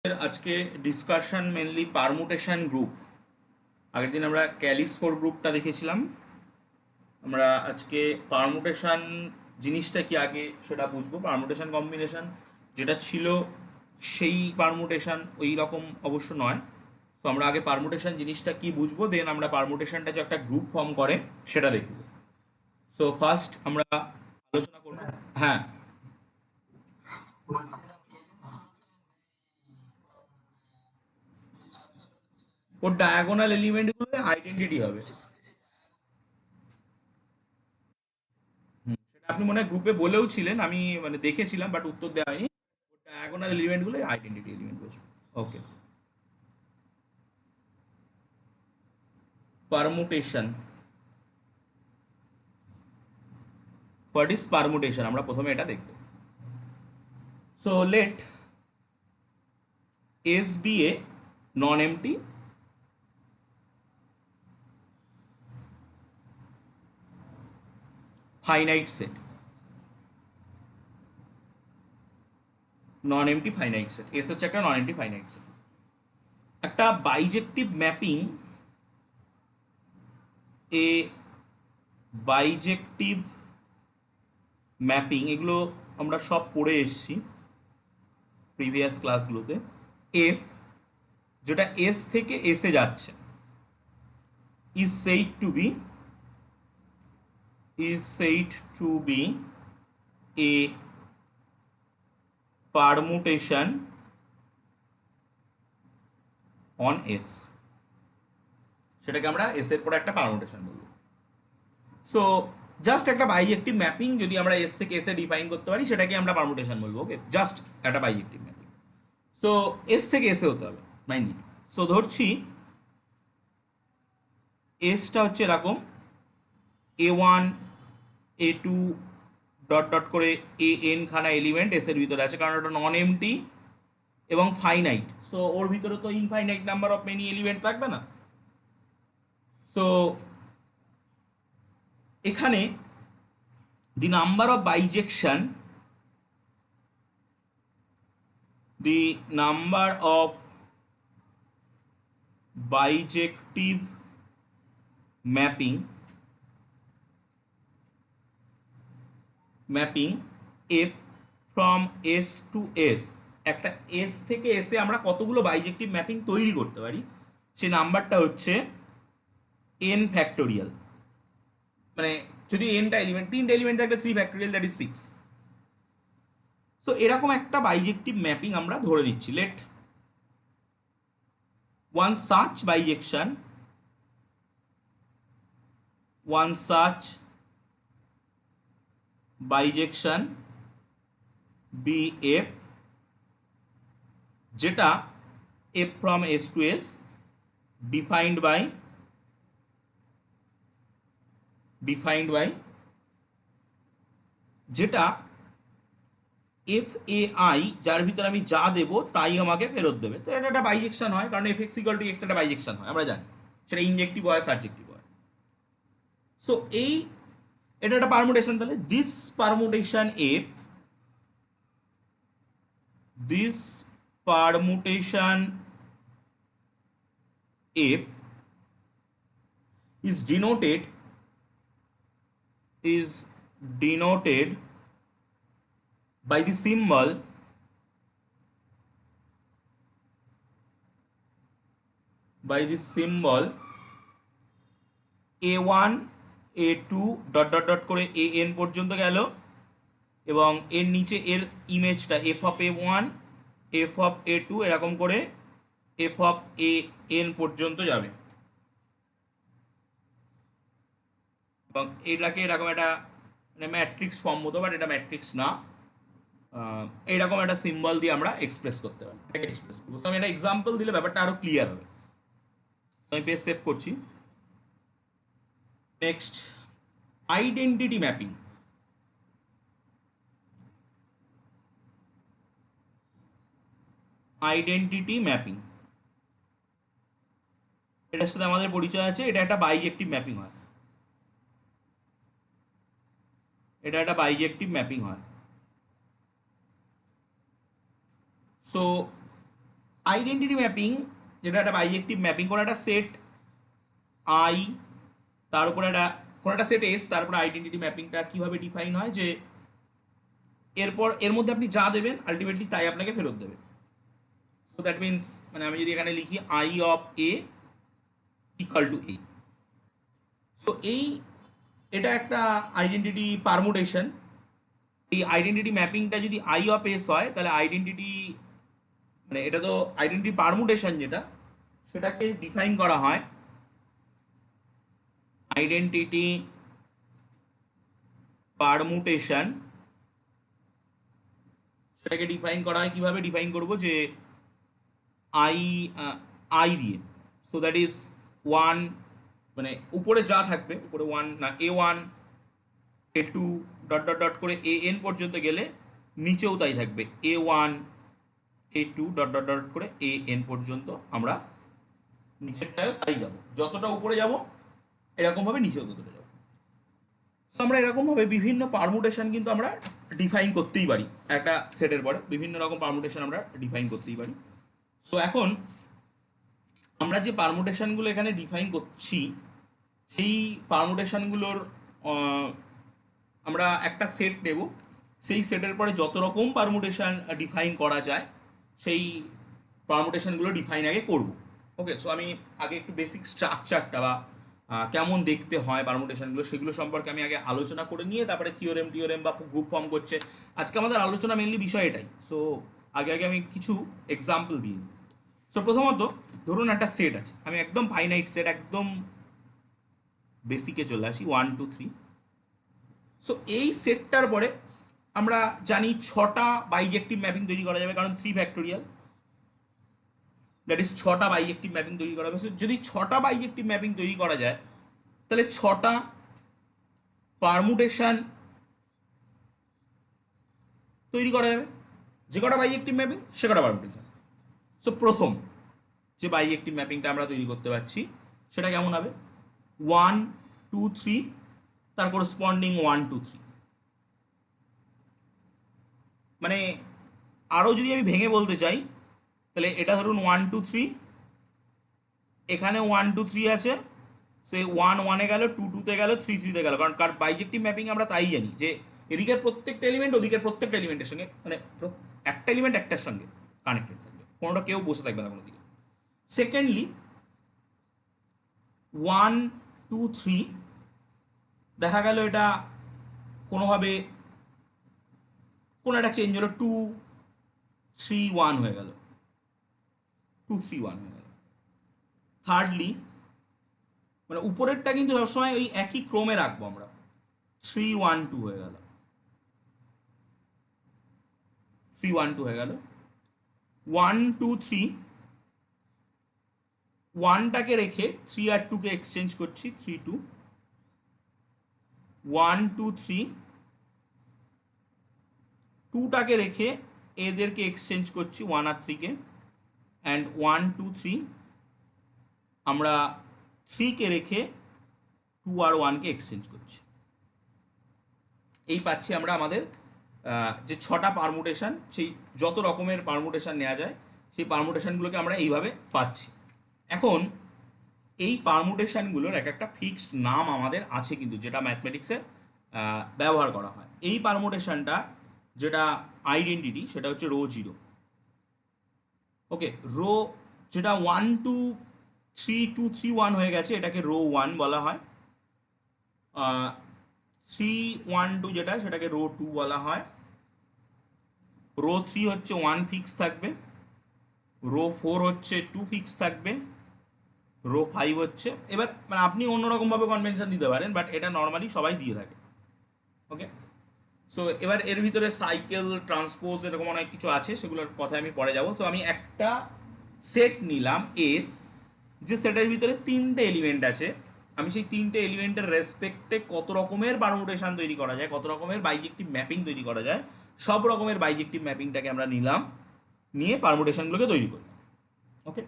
আজকে discussion mainly permutation group. আগের দিন আমরা ক্যালিস্পোর গ্রুপটা দেখেছিলাম। আমরা আজকে পারমুটেশন জিনিসটা কি আগে সেটা বুঝবো। পারমুটেশন কম্বিনেশন যেটা ছিল সেই পারমুটেশন ওই রকম অবশ্য নয়। তো আমরা আগে পারমুটেশন জিনিসটা কি বুঝবো, দেন আমরা পারমুটেশনটা যে একটা গ্রুপ ফর্ম করে সেটা দেখব। সো ফার্স্ট আমরা আলোচনা করব। হ্যাঁ, ওর ডায়াগোনাল এলিমেন্টগুলো আইডেন্টিটি হবে। সেটা আপনি মনে হয় গ্রুপে বলেও ছিলেন, আমি মানে দেখেছিলাম বাট উত্তর দেওয়া হয়নি। ডায়াগোনাল এলিমেন্টগুলো আইডেন্টিটি এলিমেন্ট বসবে। Okay, permutation. What is permutation আমরা প্রথমে এটা দেখব। So let S be a non empty finite set. Non empty finite set, S হচ্ছে একটা নন এমটি ফাইনাইট সেট। একটা বাইজেক্টিভ ম্যাপিং, এ বাইজেক্টিভ ম্যাপিং, এগুলো আমরা সব পড়ে এসেছি প্রিভিয়াস ক্লাসগুলোতে। এফ যেটা এস থেকে এসে যাচ্ছে is said to be a permutation on S। সেটাকে আমরা এস এর পরে একটা পারমুটেশন বলবো। সো জাস্ট একটা বাইজেক্টিভ ম্যাপিং যদি আমরা এস থেকে এসে ডিফাইন করতে পারি সেটাকে আমরা পারমুটেশন বলবো। ওকে, জাস্ট একটা বাইজেক্টিভ ম্যাপিং। সো এস থেকে এসে হতে হবে মাইন্ডলি। সো ধরছি এসটা হচ্ছে এরকম, এ ওয়ান এ টু ডট ডট করে এ এন খানা এলিমেন্ট এস এর ভিতরে আছে, কারণ ওটা নন এমটি এবং ফাইনাইট। সো ওর ভিতরে তো infinite number of many element থাকবে না। সো এখানে the number of বাইজেকশন, the number of bijective mapping f from s to s, একটা s থেকে s এ আমরা কতগুলো বাইজেক্টিভ ম্যাপিং তৈরি করতে পারি সে নাম্বারটা হচ্ছে n ফ্যাক্টোরিয়াল। মানে যদি nটা এলিমেন্ট, তিনটা এলিমেন্ট থাকলে 3 ফ্যাক্টোরিয়াল, দ্যাট ইজ 6। সো এরকম একটা বাইজেক্টিভ ম্যাপিং আমরা ধরে নিচ্ছি। Let one such bijection, one such bijection bf যেটা f from s to s defined by যেটা এফ এ আই, যার ভিতরে আমি যা দেবো তাই আমাকে ফেরত দেবে। তো এটা একটা বাইজেকশন হয়, কারণ F x equal to x একটা বাইজেকশন হয়, আমরা জানি সেটা ইনজেক্টিভ হয় সাবজেক্টিভ হয়। সো এটা একটা পারমুটেশন। তাহলে this permutation F, this permutation F is denoted by the symbol a1 a2 dot dot dot করে এ এন পর্যন্ত গেল, এবং এর নিচে এর ইমেজটা f of a one, f of a two, এরকম করে এফ অফ এ এন পর্যন্ত যাবে। এবং এটাকে এরকম একটা মানে ম্যাট্রিক্স ফর্ম মতো, বাট এটা ম্যাট্রিক্স না। এইরকম একটা সিম্বল দিয়ে আমরা এক্সপ্রেস করতে পারি। আমি একটা এক্সাম্পল দিলে ব্যাপারটা আরো ক্লিয়ার হবে। আমি পেজ সেভ করছি। Next, identity mapping. Identity mapping এটার সাথে আমাদের পরিচয় আছে। এটা একটা বাইজেক্টিভ ম্যাপিং হয়। এটা একটা বাইজেক্টিভ ম্যাপিং হয়। সো আইডেন্টিটি ম্যাপিং যেটা একটা বাইজেক্টিভ ম্যাপিং করে একটা সেট আই, তার উপরে একটা কোনো একটা সেট এস, তারপরে আইডেন্টিটি ম্যাপিংটা কিভাবে ডিফাইন হয় যে এরপর এর মধ্যে আপনি যা দেবেন আলটিমেটলি তাই আপনাকে ফেরত দেবে। সো দ্যাট মিনস মানে আমি যদি এখানে লিখি I of A equal to A, so এটা একটা আইডেন্টিটি পারমুটেশন। এই আইডেন্টিটি ম্যাপিংটা যদি আই অফ এস হয় তাহলে আইডেন্টিটি মানে এটা তো আইডেন্টিটি পারমুটেশন যেটা সেটাকে ডিফাইন করা হয় আইডেন্টিটি পারমুটেশন। সেটাকে ডিফাইন করা হয় কিভাবে ডিফাইন করব যে আই আই দিয়ে, সো দ্যাট ইজ ওয়ান মানে উপরে যা থাকবে উপরে ওয়ান না A1 A2 dot dot dot করে AN পর্যন্ত গেলে নিচেও তাই থাকবে A1 A2 dot dot dot করে AN পর্যন্ত আমরা নিচেরটায় তাই যাব, যতটা উপরে যাব এরকমভাবে নিচেও ততটা যাব। তো আমরা এরকমভাবে বিভিন্ন পারমুটেশন কিন্তু আমরা ডিফাইন করতেই পারি, একটা সেটের পরে বিভিন্ন রকম পারমুটেশন আমরা ডিফাইন করতেই পারি। সো এখন আমরা যে পারমুটেশনগুলো এখানে ডিফাইন করছি সেই পারমুটেশনগুলোর আমরা একটা সেট নেব, সেই সেটের পরে যত রকম পারমুটেশন ডিফাইন করা যায় সেই পারমুটেশনগুলো ডিফাইন আগে করব। ওকে, সো আমি আগে একটু বেসিক স্ট্রাকচারটা বা কেমন দেখতে হয় পারমুটেশনগুলো সেগুলো সম্পর্কে আমি আগে আলোচনা করে নিয়ে তারপরে থিওরেম বা গ্রুপ ফর্ম করছে আজকে আমাদের আলোচনা মেনলি বিষয় এটাই। সো আগে আমি কিছু এক্সাম্পল দিই। সো প্রথমত ধরুন একটা সেট আছে, আমি একদম ফাইনাইট সেট একদম বেসিকে চলে আসি 1 2 3। সো এই সেটটার পরে আমরা জানি 6টা বাইজেক্টিভ ম্যাপিং তৈরি করা যাবে, কারণ 3 ফ্যাক্টোরিয়াল দ্যাট ইজ 6টা বাইজেক্টিভ ম্যাপিং তৈরি করা যাবে। সো যদি 6টা বাইজেক্টিভ ম্যাপিং তৈরি করা যায় তাহলে 6টা পারমুটেশন তৈরি করা যাবে, যে কটা বাইজেক্টিভ ম্যাপিং সে কটা পারমুটেশন। সো প্রথম যে বাইজেক্টিভ ম্যাপিংটা আমরা তৈরি করতে পারছি সেটা কেমন হবে 1 2 3 তার করসপন্ডিং 1 2 3। মানে আরও যদি আমি ভেঙে বলতে চাই তাহলে এটা ধরুন 1 2 3, এখানে 1 2 3 আছে, সে 1 1-এ গেল, 2 2-তে গেল, 3 3-তে গেল, কারণ বাইজেক্টিভ ম্যাপিং আমরা তাই জানি যে এদিকের প্রত্যেকটা এলিমেন্ট ওদিকের প্রত্যেকটা এলিমেন্টের সঙ্গে মানে একটা এলিমেন্ট একটার সঙ্গে কানেক্টেড থাকবে, কোনোটা কেউ বসে থাকবে না কোনো দিকে। সেকেন্ডলি 1 2 3 দেখা গেল এটা কোনোভাবে কোনো একটা চেঞ্জ হলো 2 3 1 হয়ে গেল, 2 3 1 হয়ে গেল। থার্ডলি মানে উপরেরটা কিন্তু সবসময় ওই একই ক্রমে রাখবো আমরা, 3 1 2 হয়ে গেল, 3 1 2 হয়ে গেল। 1 2 3 1টাকে রেখে 3 আর 2কে এক্সচেঞ্জ করছি, 3 2 1 2 3 2টাকে রেখে এদেরকে এক্সচেঞ্জ করছি 1 আর 3কে, অ্যান্ড 1 2 3 আমরা 3কে রেখে 2 আর 1কে এক্সচেঞ্জ করছি। এই পাচ্ছি আমরা আমাদের যে 6টা পারমুটেশন, সেই যত রকমের পারমুটেশন নেওয়া যায় সেই পারমুটেশনগুলোকে আমরা এইভাবে পাচ্ছি। এখন এই পারমুটেশনগুলোর এক একটা ফিক্সড নাম আমাদের আছে কিন্তু, যেটা ম্যাথমেটিক্সে ব্যবহার করা হয়। এই পারমুটেশনটা যেটা আইডেন্টিটি সেটা হচ্ছে রো 0। ওকে, রো যেটা 1 2 3 2 3 1 হয়ে গেছে এটাকে রো 1 বলা হয়, 3 1 2 যেটা সেটাকে রো 2 বলা হয়, রো 3 হচ্ছে 1 ফিক্স থাকবে, রো 4 হচ্ছে 2 ফিক্স থাকবে, রো 5 হচ্ছে, এবার মানে আপনি অন্যরকমভাবে কনভেনশন দিতে পারেন বাট এটা নর্মালি সবাই দিয়ে থাকে। ওকে, সো এবার এর ভিতরে সাইকেল ট্রান্সপোজ এরকম অনেক কিছু আছে, সেগুলোর কথায় আমি পরে যাব। সো আমি একটা সেট নিলাম এস, যে সেটের ভিতরে 3টে এলিমেন্ট আছে, আমি সেই 3টে এলিমেন্টের রেসপেক্টে কত রকমের পারমুটেশন তৈরি করা যায়, কত রকমের বাইজেক্টিভ ম্যাপিং তৈরি করা যায়, সব রকমের বাইজেক্টিভ ম্যাপিংটাকে আমরা নিলাম, নিয়ে পারমুটেশনগুলোকে তৈরি করলাম। ওকে,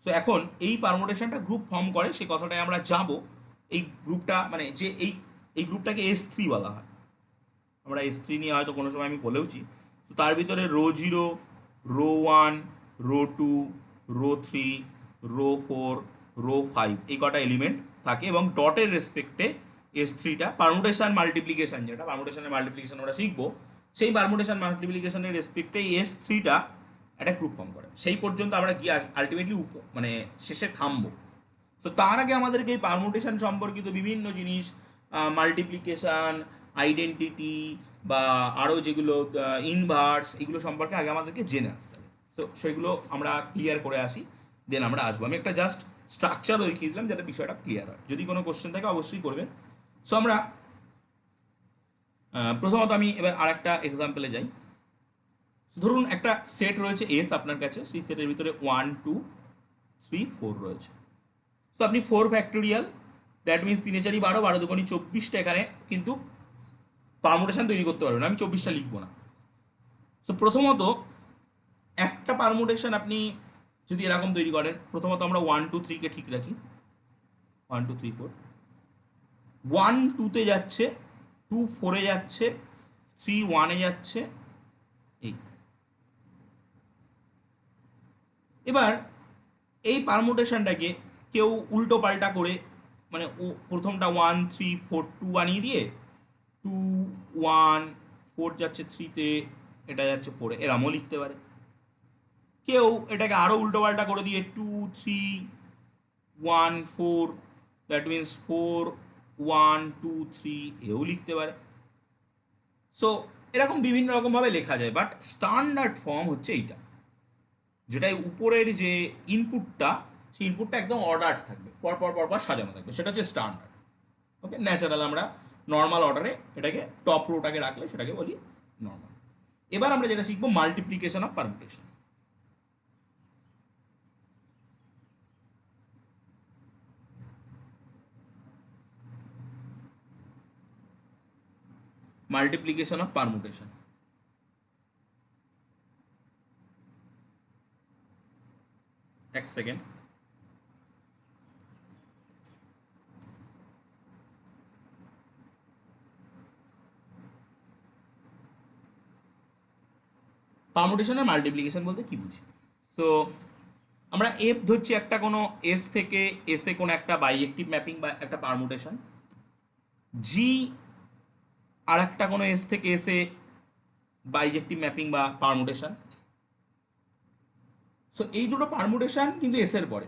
সো এখন এই পারমুটেশনটা গ্রুপ ফর্ম করে সেই কথাটায় আমরা যাব। এই গ্রুপটা মানে যে এই গ্রুপটাকে S3 বলা হয়, আমরা S3 নিয়ে হয়তো কোনো সময় আমি বলেওছি। তো তার ভিতরে row 0 row 1 row 2, row 3, row 4, row 5 এই কটা এলিমেন্ট থাকে এবং ডটের রেসপেক্টে S3টা পারমুটেশন মাল্টিপ্লিকেশন, যেটা পারমুটেশনের মাল্টিপ্লিকেশন আমরা শিখবো, সেই পারমুটেশন মাল্টিপ্লিকেশনের রেসপেক্টে S3টা একটা গ্রুপ ফর্ম করে। সেই পর্যন্ত আমরা গিয়ে আলটিমেটলি মানে শেষে থামবো। তো তার আগে আমাদেরকে এই পারমুটেশন সম্পর্কিত বিভিন্ন জিনিস, মাল্টিপ্লিকেশন, আইডেন্টিটি বা আরও যেগুলো ইনভার্স, এগুলো সম্পর্কে আগে আমাদেরকে জেনে আসতে হবে। তো সেগুলো আমরা ক্লিয়ার করে আসি, দেন আমরা আসবো। আমি একটা জাস্ট স্ট্রাকচার দেখিয়ে দিলাম যাতে বিষয়টা ক্লিয়ার হয়। যদি কোনো কোশ্চেন থাকে অবশ্যই করবেন। সো আমরা প্রথমত আমি এবার আর একটা এক্সাম্পলে যাই। ধরুন একটা সেট রয়েছে এস আপনার কাছে, সেই সেটের ভিতরে 1, 2, 3, 4 রয়েছে। তো আপনি 4 ফ্যাক্টোরিয়াল, দ্যাট মিনস 3 4 12, 12 2 24টা এখানে কিন্তু পারমুটেশন তৈরি করতে পারবেন। আমি 24টা লিখবো না। সো প্রথমত একটা পারমুটেশন আপনি যদি এরকম তৈরি করেন, প্রথমত আমরা 1 2 3 কে ঠিক রাখি, 1 2 3 4, 1 2-তে যাচ্ছে, 2 4-এ যাচ্ছে, 3 1-এ যাচ্ছে, এই। এবার এই পারমুটেশনটাকে কেউ উল্টো পাল্টা করে, মানে প্রথমটা 1 3 4 2 বানিয়ে দিয়ে 2 1 4 যাচ্ছে 3-তে, এটা যাচ্ছে 4-এ, এরমও লিখতে পারে। কেউ এটাকে আরও উল্টো পাল্টা করে দিয়ে 2 3 1 4, দ্যাট মিনস 4 1 2 3 এও লিখতে পারে। সো এরকম বিভিন্ন রকমভাবে লেখা যায়, বাট স্ট্যান্ডার্ড ফর্ম হচ্ছে এইটা, যেটাই উপরের যে ইনপুটটা, সেই ইনপুটটা একদম অর্ডার থাকবে, পরপর পরপর সাজানো থাকবে, সেটা হচ্ছে স্ট্যান্ডার্ড। ওকে, ন্যাচারাল আমরা নর্মাল অর্ডারে এটাকে টপ রোটাকে রাখলে সেটাকে বলি নর্মাল। এবার আমরা যেটা শিখবো multiplication of permutation. Multiplication of permutation. এক সেকেন্ড। পারমুটেশন আর মাল্টিপ্লিকেশন বলতে কি বুঝি? সো আমরা এফ ধরছি একটা কোনো এস থেকে এসে কোনো একটা বাইজেক্টিভ ম্যাপিং বা একটা পারমুটেশন, জি আর একটা কোনো এস থেকে এসে বাইজেক্টিভ ম্যাপিং বা পারমুটেশন। সো এই দুটো পারমুটেশন কিন্তু এস এর পরে।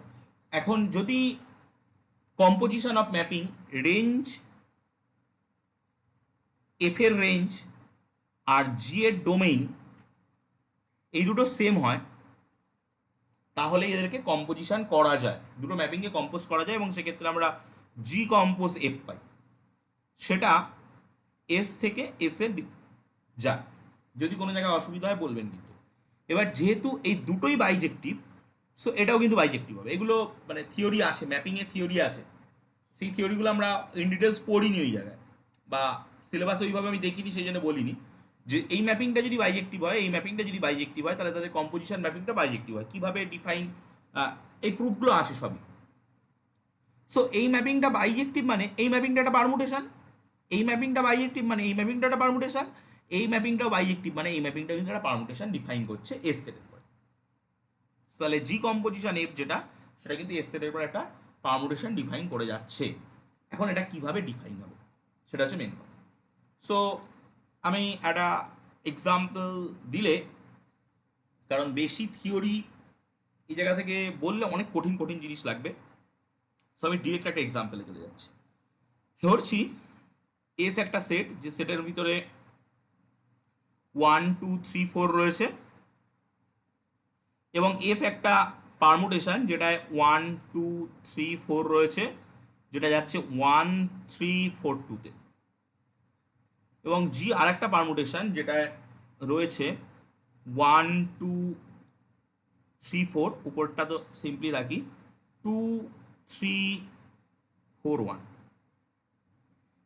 এখন যদি composition of mapping, range, F এর রেঞ্জ আর জি এর ডোমেইন এই দুটো সেম হয়, তাহলে এদেরকে কম্পোজিশন করা যায়, দুটো ম্যাপিংকে কম্পোজ করা যায়, এবং সেক্ষেত্রে আমরা জি কম্পোজ এফ পাই। সেটা এস থেকে এস এ যায়। যদি কোনো জায়গায় অসুবিধা হয় বলবেন কিন্তু। এবার যেহেতু এই দুটোই বাইজেক্টিভ, সো এটাও কিন্তু বাইজেক্টিভ হবে। এগুলো মানে থিওরি আছে, ম্যাপিংয়ের থিওরি আছে, সেই থিওরিগুলো আমরা ইন ডিটেলস পড়িনি ওই জায়গায়, বা সিলেবাসে ওইভাবে আমি দেখিনি, সেই জন্য বলিনি যে এই ম্যাপিংটা যদি বাইজেক্টিভ হয়, এই ম্যাপিংটা যদি বাইজেক্টিভ হয়, তাহলে তাদের কম্পোজিশন ম্যাপিংটা বাইজেক্টিভ হয়। কীভাবে ডিফাইন, এই প্রুফগুলো আছে সবই। সো এই ম্যাপিংটা বাইজেক্টিভ মানে এই ম্যাপিংটা একটা পারমুটেশন, এই ম্যাপিংটা বাইজেক্টিভ মানে এই ম্যাপিংটা একটা পারমুটেশন, এই ম্যাপিংটাও বাইজেক্টিভ মানে এই ম্যাপিংটা কিন্তু একটা পারমুটেশন ডিফাইন করছে এস সেটের পরে। তাহলে জি কম্পোজিশন এফ যেটা, সেটা কিন্তু এস সেটের পর একটা পারমুটেশন ডিফাইন করে যাচ্ছে। এখন এটা কিভাবে ডিফাইন হবে সেটা হচ্ছে মেন কথা। সো আমি একটা এক্সাম্পল দিলে, কারণ বেশি থিওরি এই জায়গা থেকে বললে অনেক কঠিন কঠিন জিনিস লাগবে, সো আমি ডিরেক্ট একটা এক্সাম্পলে চলে যাচ্ছি। ধরছি এস একটা সেট, যে সেটের ভিতরে 1 2 3 4 রয়েছে, এবং এফ একটা পারমুটেশন যেটায় 1 2 3 4 রয়েছে, যেটা যাচ্ছে 1 3 4 2-তে, এবং জি আর একটা পারমুটেশন যেটায় রয়েছে 1 2 3 4, উপরটা তো সিম্পলি রাখি 2 3 4 1।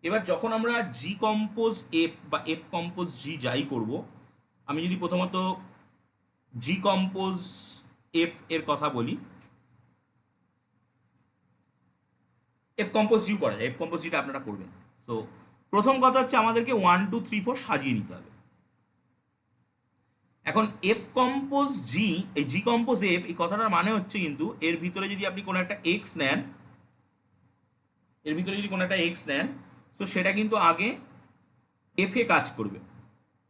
এবার যখন আমরা জি কম্পোজ এফ বা এফ কম্পোজ জি যাই করব, আমি যদি প্রথমত জি কম্পোজ এফ এর কথা বলি, এফ কম্পোজ জি করা যায়, এফ কম্পোজ জিটা আপনারা করবেন। তো প্রথম কথা হচ্ছে আমাদেরকে 1 2 3 4 সাজিয়ে নিতে হবে। এখন এফ কম্পোজ জি, এই জি কম্পোজ এফ, এই কথাটার মানে হচ্ছে কিন্তু এর ভিতরে যদি আপনি কোনো একটা এক্স নেন, এর ভিতরে যদি কোনো একটা এক্স নেন, তো সেটা কিন্তু আগে এফ এ কাজ করবে,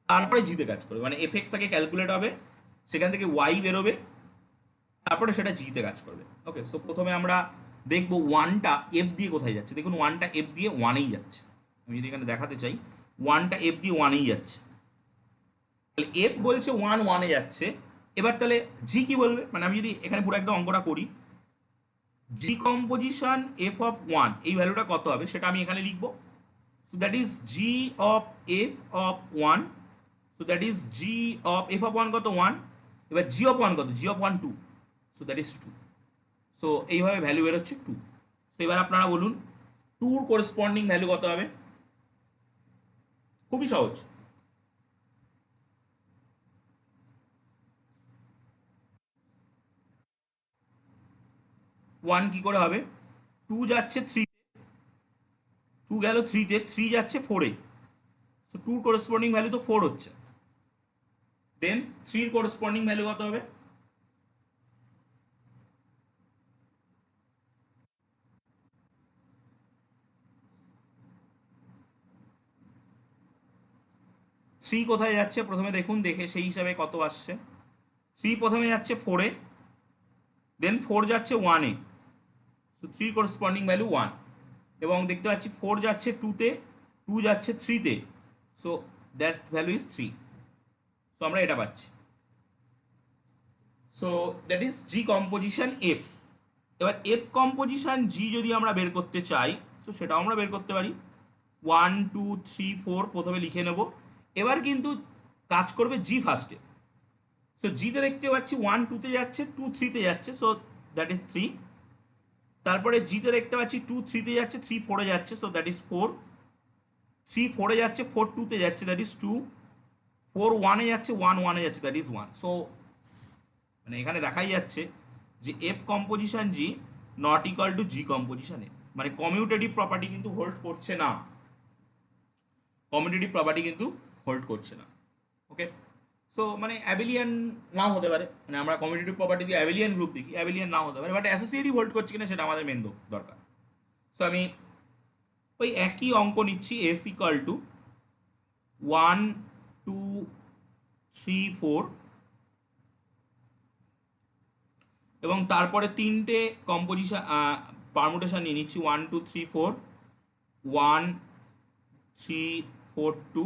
তারপরে জিতে কাজ করবে। মানে এফ এক্স আগে ক্যালকুলেট হবে, সেখান থেকে ওয়াই বেরোবে, তারপরে সেটা জিতে কাজ করবে। ওকে, সো প্রথমে আমরা দেখবো ওয়ানটা এফ দিয়ে কোথায় যাচ্ছে। দেখুন ওয়ানটা এফ দিয়ে ওয়ানেই যাচ্ছে। আমি যদি এখানে দেখাতে চাই, ওয়ানটা এফ দিয়ে ওয়ানেই যাচ্ছে। তাহলে এফ বলছে ওয়ান ওয়ানে যাচ্ছে। এবার তাহলে জি কি বলবে? মানে আমি যদি এখানে পুরো একদম অঙ্কটা করি, G composition F of one, এই ভ্যালুটা কত হবে সেটা আমি এখানে লিখবো। So that is G of F of one. So that is G of F of one কত? ওয়ান। এবার জি অফ ওয়ান কত? G of one two. So that is two. So এইভাবে ভ্যালু বেরোচ্ছে টু। তো এবার আপনারা বলুন টুর corresponding value কত হবে? খুবই সহজ। ওয়ান কি করে হবে? টু যাচ্ছে থ্রি, টু গেল থ্রিতে, থ্রি যাচ্ছে ফোরে, সো টুর করেসপন্ডিং ভ্যালু তো ফোর হচ্ছে। দেন থ্রির করেসপন্ডিং ভ্যালু কত হবে? থ্রি কোথায় যাচ্ছে প্রথমে দেখুন, দেখে সেই হিসাবে কত আসছে। থ্রি প্রথমে যাচ্ছে ফোরে, দেন ফোর যাচ্ছে ওয়ানে, so three corresponding value one. এবং দেখতে পাচ্ছি ফোর যাচ্ছে টুতে, টু যাচ্ছে থ্রিতে, so that value is three. So আমরা এটা পাচ্ছি। So that is G composition F. এবার এফ কম্পোজিশন জি যদি আমরা বের করতে চাই, সো সেটাও আমরা বের করতে পারি। ওয়ান টু থ্রি ফোর প্রথমে লিখে নেব। এবার কিন্তু কাজ করবে জি ফার্স্টে। সো জিতে দেখতে পাচ্ছি ওয়ান টুতে যাচ্ছে, টু থ্রিতে যাচ্ছে, সো দ্যাট ইজ থ্রি। তারপরে জিতে দেখতে পাচ্ছি টু থ্রিতে যাচ্ছে, থ্রি ফোরে যাচ্ছে, so that is four. Three ফোরে যাচ্ছে, ফোর টুতে যাচ্ছে, দ্যাট ইজ টু। ফোর ওয়ানে যাচ্ছে, ওয়ান ওয়ানে যাচ্ছে, দ্যাট ইজ ওয়ান। সো মানে এখানে দেখাই যাচ্ছে যে F composition G not equal to G composition A, মানে কমিউটেটিভ প্রপার্টি কিন্তু হোল্ড করছে না, কমিউটেটিভ প্রপার্টি কিন্তু হোল্ড করছে না। ওকে, সো মানে অ্যাবিলিয়ান নাও হতে পারে, মানে আমরা কমিউটেটিভ প্রপার্টি দিয়ে অ্যাবিলিয়ান গ্রুপ দেখি, অ্যাবিলিয়ান নাও হতে পারে, বাট অ্যাসোসিয়েটিভ হোল্ড করছে কিনা সেটা আমাদের মেন দরকার। সো আমি ওই একই অঙ্ক নিচ্ছি, S equal to one two three four, এবং তারপরে তিনটে কম্পোজিশন পারমুটেশন নিয়ে নিচ্ছি, one two three four, one three four two,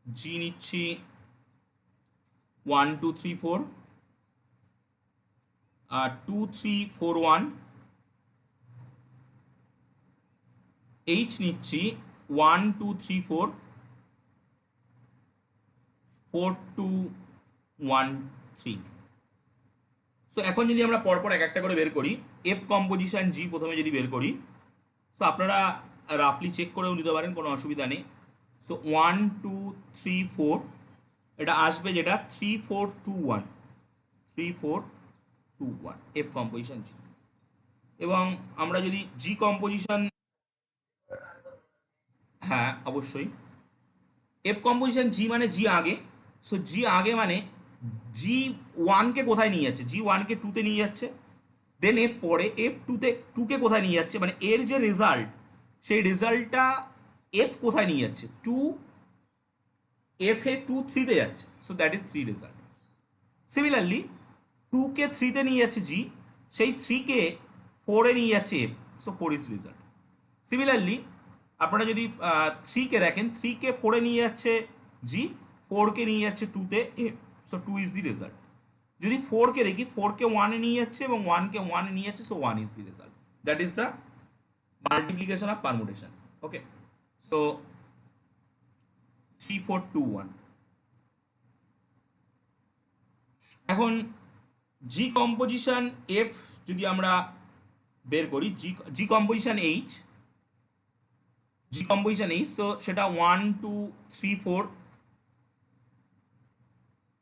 G নিচ্ছি one two three four, two three four one, H নিচ্ছি one two three four, four two one three. So এখন যদি আমরা পরপর এক একটা করে বের করি, এফ কম্পোজিশন জি প্রথমে যদি বের করি, সো আপনারা রাফলি চেক করেও নিতে পারেন, কোনো অসুবিধা নেই। So one two three four, এটা আসবে যেটা three four two one, three four two one F composition G. এবং আমরা যদি জি কম্পোজিশন, হ্যাঁ অবশ্যই, এফ কম্পোজিশন জি মানে জি আগে। সো জি আগে মানে জি ওয়ানকে কোথায় নিয়ে যাচ্ছে? জি ওয়ানকে টুতে নিয়ে যাচ্ছে। দেন এফ পরে এফ টুতে, টুকে কোথায় নিয়ে যাচ্ছে? মানে এর যে রেজাল্ট, সেই রেজাল্টটা এফ কোথায় নিয়ে যাচ্ছে? টু, এফ এ টু থ্রিতে যাচ্ছে, so that is three result. Similarly টুকে থ্রিতে নিয়ে যাচ্ছে জি, সেই থ্রিকে ফোরে নিয়ে যাচ্ছে F, so four is result. Similarly আপনারা যদি থ্রিকে দেখেন, থ্রিকে ফোরে নিয়ে যাচ্ছে জি, ফোরকে নিয়ে যাচ্ছে টুতে f, so two is the result. যদি ফোরকে দেখি, ফোরকে ওয়ানে নিয়ে যাচ্ছে এবং ওয়ানকে ওয়ানে নিয়ে যাচ্ছে, so one is the result. That is the multiplication of permutation. Okay, so three four two one. এখন জি কম্পোজিশন এফ যদি আমরা বের করি, g g composition h, g composition h, so সেটা one two three four,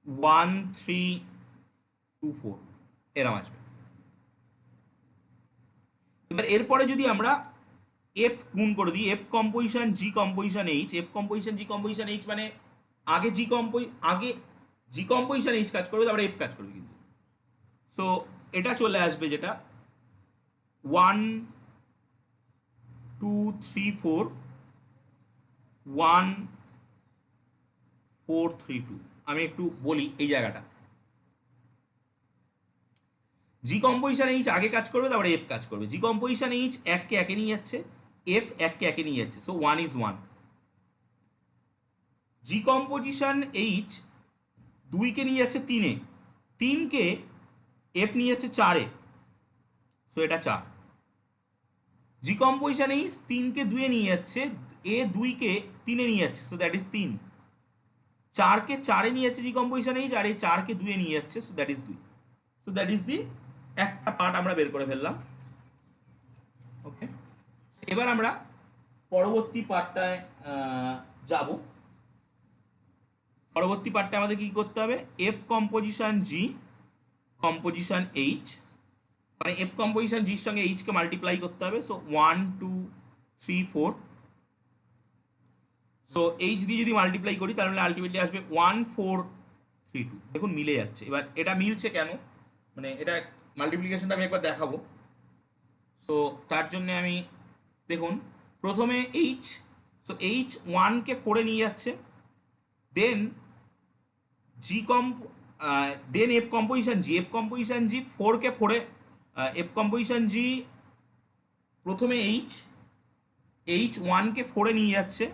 one three two four এরম আসবে। এবার এরপরে যদি আমরা এফ গুণ করে দিই, এফ কম্পোজিশন জি কম্পোজিশন এইচ, এফ কম্পোজিশন জি কম্পোজিশন এইচ মানে আগে জি কম্পোজিশন এইচ কাজ করবে, তারপরে এফ কাজ করবে কিন্তু। সো এটা চলে আসবে যেটা 1 2 3 4 1 4 3 2। আমি একটু বলি এই জায়গাটা, জি কম্পোজিশন এইচ আগে কাজ করবে, তারপরে এফ কাজ করবে। জি কম্পোজিশন এইচ এককে একে নিয়ে যাচ্ছে, এফ এককে একে নিয়ে যাচ্ছে, so 1 is 1। G composition H 2কে নিয়ে যাচ্ছে 3-এ, 3কে এফ নিয়ে যাচ্ছে 4-এ, সো এটা 4। জি কম্পোজিশন এইচ 3কে 2-এ নিয়ে যাচ্ছে, এ 2কে 3-এ নিয়ে যাচ্ছে, সো দ্যাট ইজ 3। 4কে 4-এ নিয়ে যাচ্ছে জি কম্পোজিশন এইচ, আর এই 4কে 2-এ নিয়ে যাচ্ছে, so that is 2। So that is the একটা পার্ট আমরা বের করে ফেললাম। ওকে, এবার আমরা পরবর্তী পার্টটায় যাব। পরবর্তী পার্টটা আমাদের কি করতে হবে, এফ কম্পোজিশন জি কম্পোজিশন এইচ, মানে এফ কম্পোজিশন জির সঙ্গে এইচকে মাল্টিপ্লাই করতে হবে। সো 1 2 3 4, সো এইচ দিয়ে যদি মাল্টিপ্লাই করি তাহলে আলটিমেটলি আসবে 1 4 3 2। দেখুন মিলে যাচ্ছে। এবার এটা মিলছে কেন, মানে এটা মাল্টিপ্লিকেশনটা আমি একবার দেখাবো। সো তার জন্য আমি দেখুন প্রথমে এইচ, সো এইচ 1কে 4-এ নিয়ে যাচ্ছে, দেন জি কম্প দেন এফ কম্পোজিশন জি, এফ কম্পোজিশন জি 4কে 4-এ, এফ কম্পোজিশন জি প্রথমে এইচ 1কে 4-এ নিয়ে যাচ্ছে,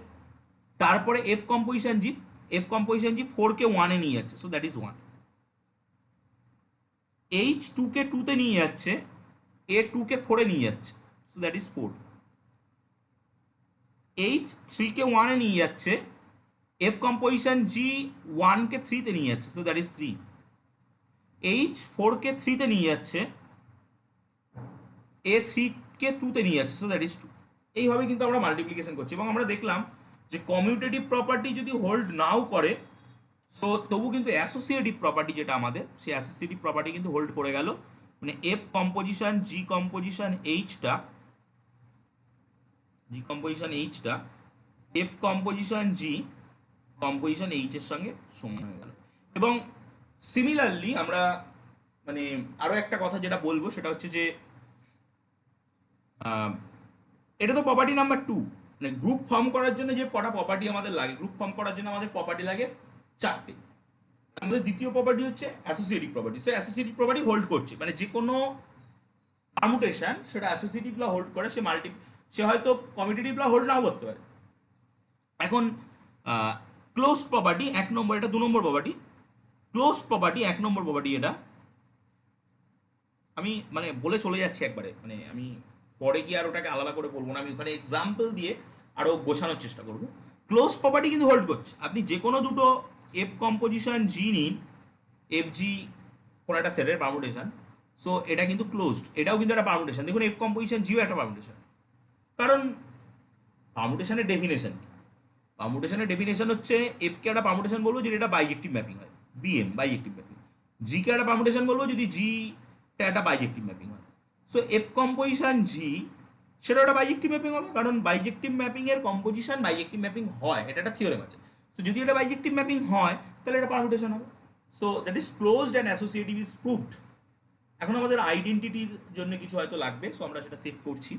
তারপরে এফ কম্পোজিশন জি 4কে 1-এ নিয়ে যাচ্ছে, সো দ্যাট ইজ 1। এইচ 2কে 2-তে নিয়ে যাচ্ছে, এ 2কে 4-এ নিয়ে যাচ্ছে, সো দ্যাট ইজ 4। এইচ 3কে 1-এ নিয়ে যাচ্ছে, এফ কম্পোজিশন জি 1কে 3-তে নিয়ে যাচ্ছে, সো দ্যাট ইজ 3। এইচ 4কে 3-তে নিয়ে যাচ্ছে, এ 3কে 2-তে নিয়ে যাচ্ছে, সো দ্যাট ইজ 2। এইভাবে কিন্তু আমরা মাল্টিপ্লিকেশন করছি, এবং আমরা দেখলাম যে কমিউটেটিভ প্রপার্টি যদি হোল্ড নাও করে, সো তবু কিন্তু অ্যাসোসিয়েটিভ প্রপার্টি যেটা আমাদের, সেই অ্যাসোসিয়েটিভ প্রপার্টি কিন্তু হোল্ড করে গেল। মানে এফ কম্পোজিশন জি কম্পোজিশন এইচটা এফ কম্পোজিশন জি কম্পোজিশন এইচ এর সঙ্গে সমান হয়ে গেল। এবং সিমিলারলি আমরা মানে আরো একটা কথা যেটা বলবো সেটা হচ্ছে যে এটা তো প্রপার্টি নাম্বার 2। মানে গ্রুপ ফর্ম করার জন্য যে কটা প্রপার্টি আমাদের লাগে, গ্রুপ ফর্ম করার জন্য আমাদের প্রপার্টি লাগে 4টে। আমাদের দ্বিতীয় প্রপার্টি হচ্ছে associative property. So associative property hold করছে, মানে যে কোনো পারমুটেশন সেটা অ্যাসোসিয়েটিভ ল হোল্ড করে, সে হয়তো কমিউটেটিভ ল হোল্ড নাও করতে পারে। এখন ক্লোজ প্রপার্টি 1 নম্বর, এটা 2 নম্বর প্রপার্টি। ক্লোজ প্রপার্টি 1 নম্বর প্রপার্টি, এটা আমি মানে বলে চলে যাচ্ছি একবারে, মানে আমি পরে গিয়ে আর ওটাকে আলাদা করে বলবো না, আমি ওখানে এক্সাম্পল দিয়ে আরো গোছানোর চেষ্টা করবো। ক্লোজ প্রপার্টি কিন্তু হোল্ড করছে, আপনি যে কোনো দুটো এফ কম্পোজিশন জি নিন, এফ জি কোনো একটা সেটের পারমুটেশন, সো এটা কিন্তু ক্লোজড, এটাও কিন্তু একটা পারমুটেশন। দেখুন এফ কম্পোজিশন জিও একটা পারমুটেশন, কারণ পারমুটেশনের ডেফিনেশন কি? পারমুটেশনের ডেফিনেশন হচ্ছে এফকে একটা পারমুটেশন বলবো যদি এটা বাইজেক্টিভ ম্যাপিং হয়, বিএম বাইজেক্টিভ ম্যাপিং। জিকে একটা পারমুটেশন বলবো যদি জিটা একটা বাইজেক্টিভ ম্যাপিং হয়। সো এফ কম্পোজিশন জি সেটা একটা বাইজেক্টিভ ম্যাপিং হবে, কারণ বাইজেক্টিভ ম্যাপিং এর কম্পোজিশন বাইজেক্টিভ ম্যাপিং হয়, এটা একটা থিওরেম আছে। সো যদি এটা বাইজেক্টিভ ম্যাপিং হয় তাহলে এটা পারমুটেশন হবে। So that is closed and associative is proved. এখন আমাদের আইডেন্টিটির জন্য কিছু হয়তো লাগবে, সো আমরা সেটা সেভ করছি,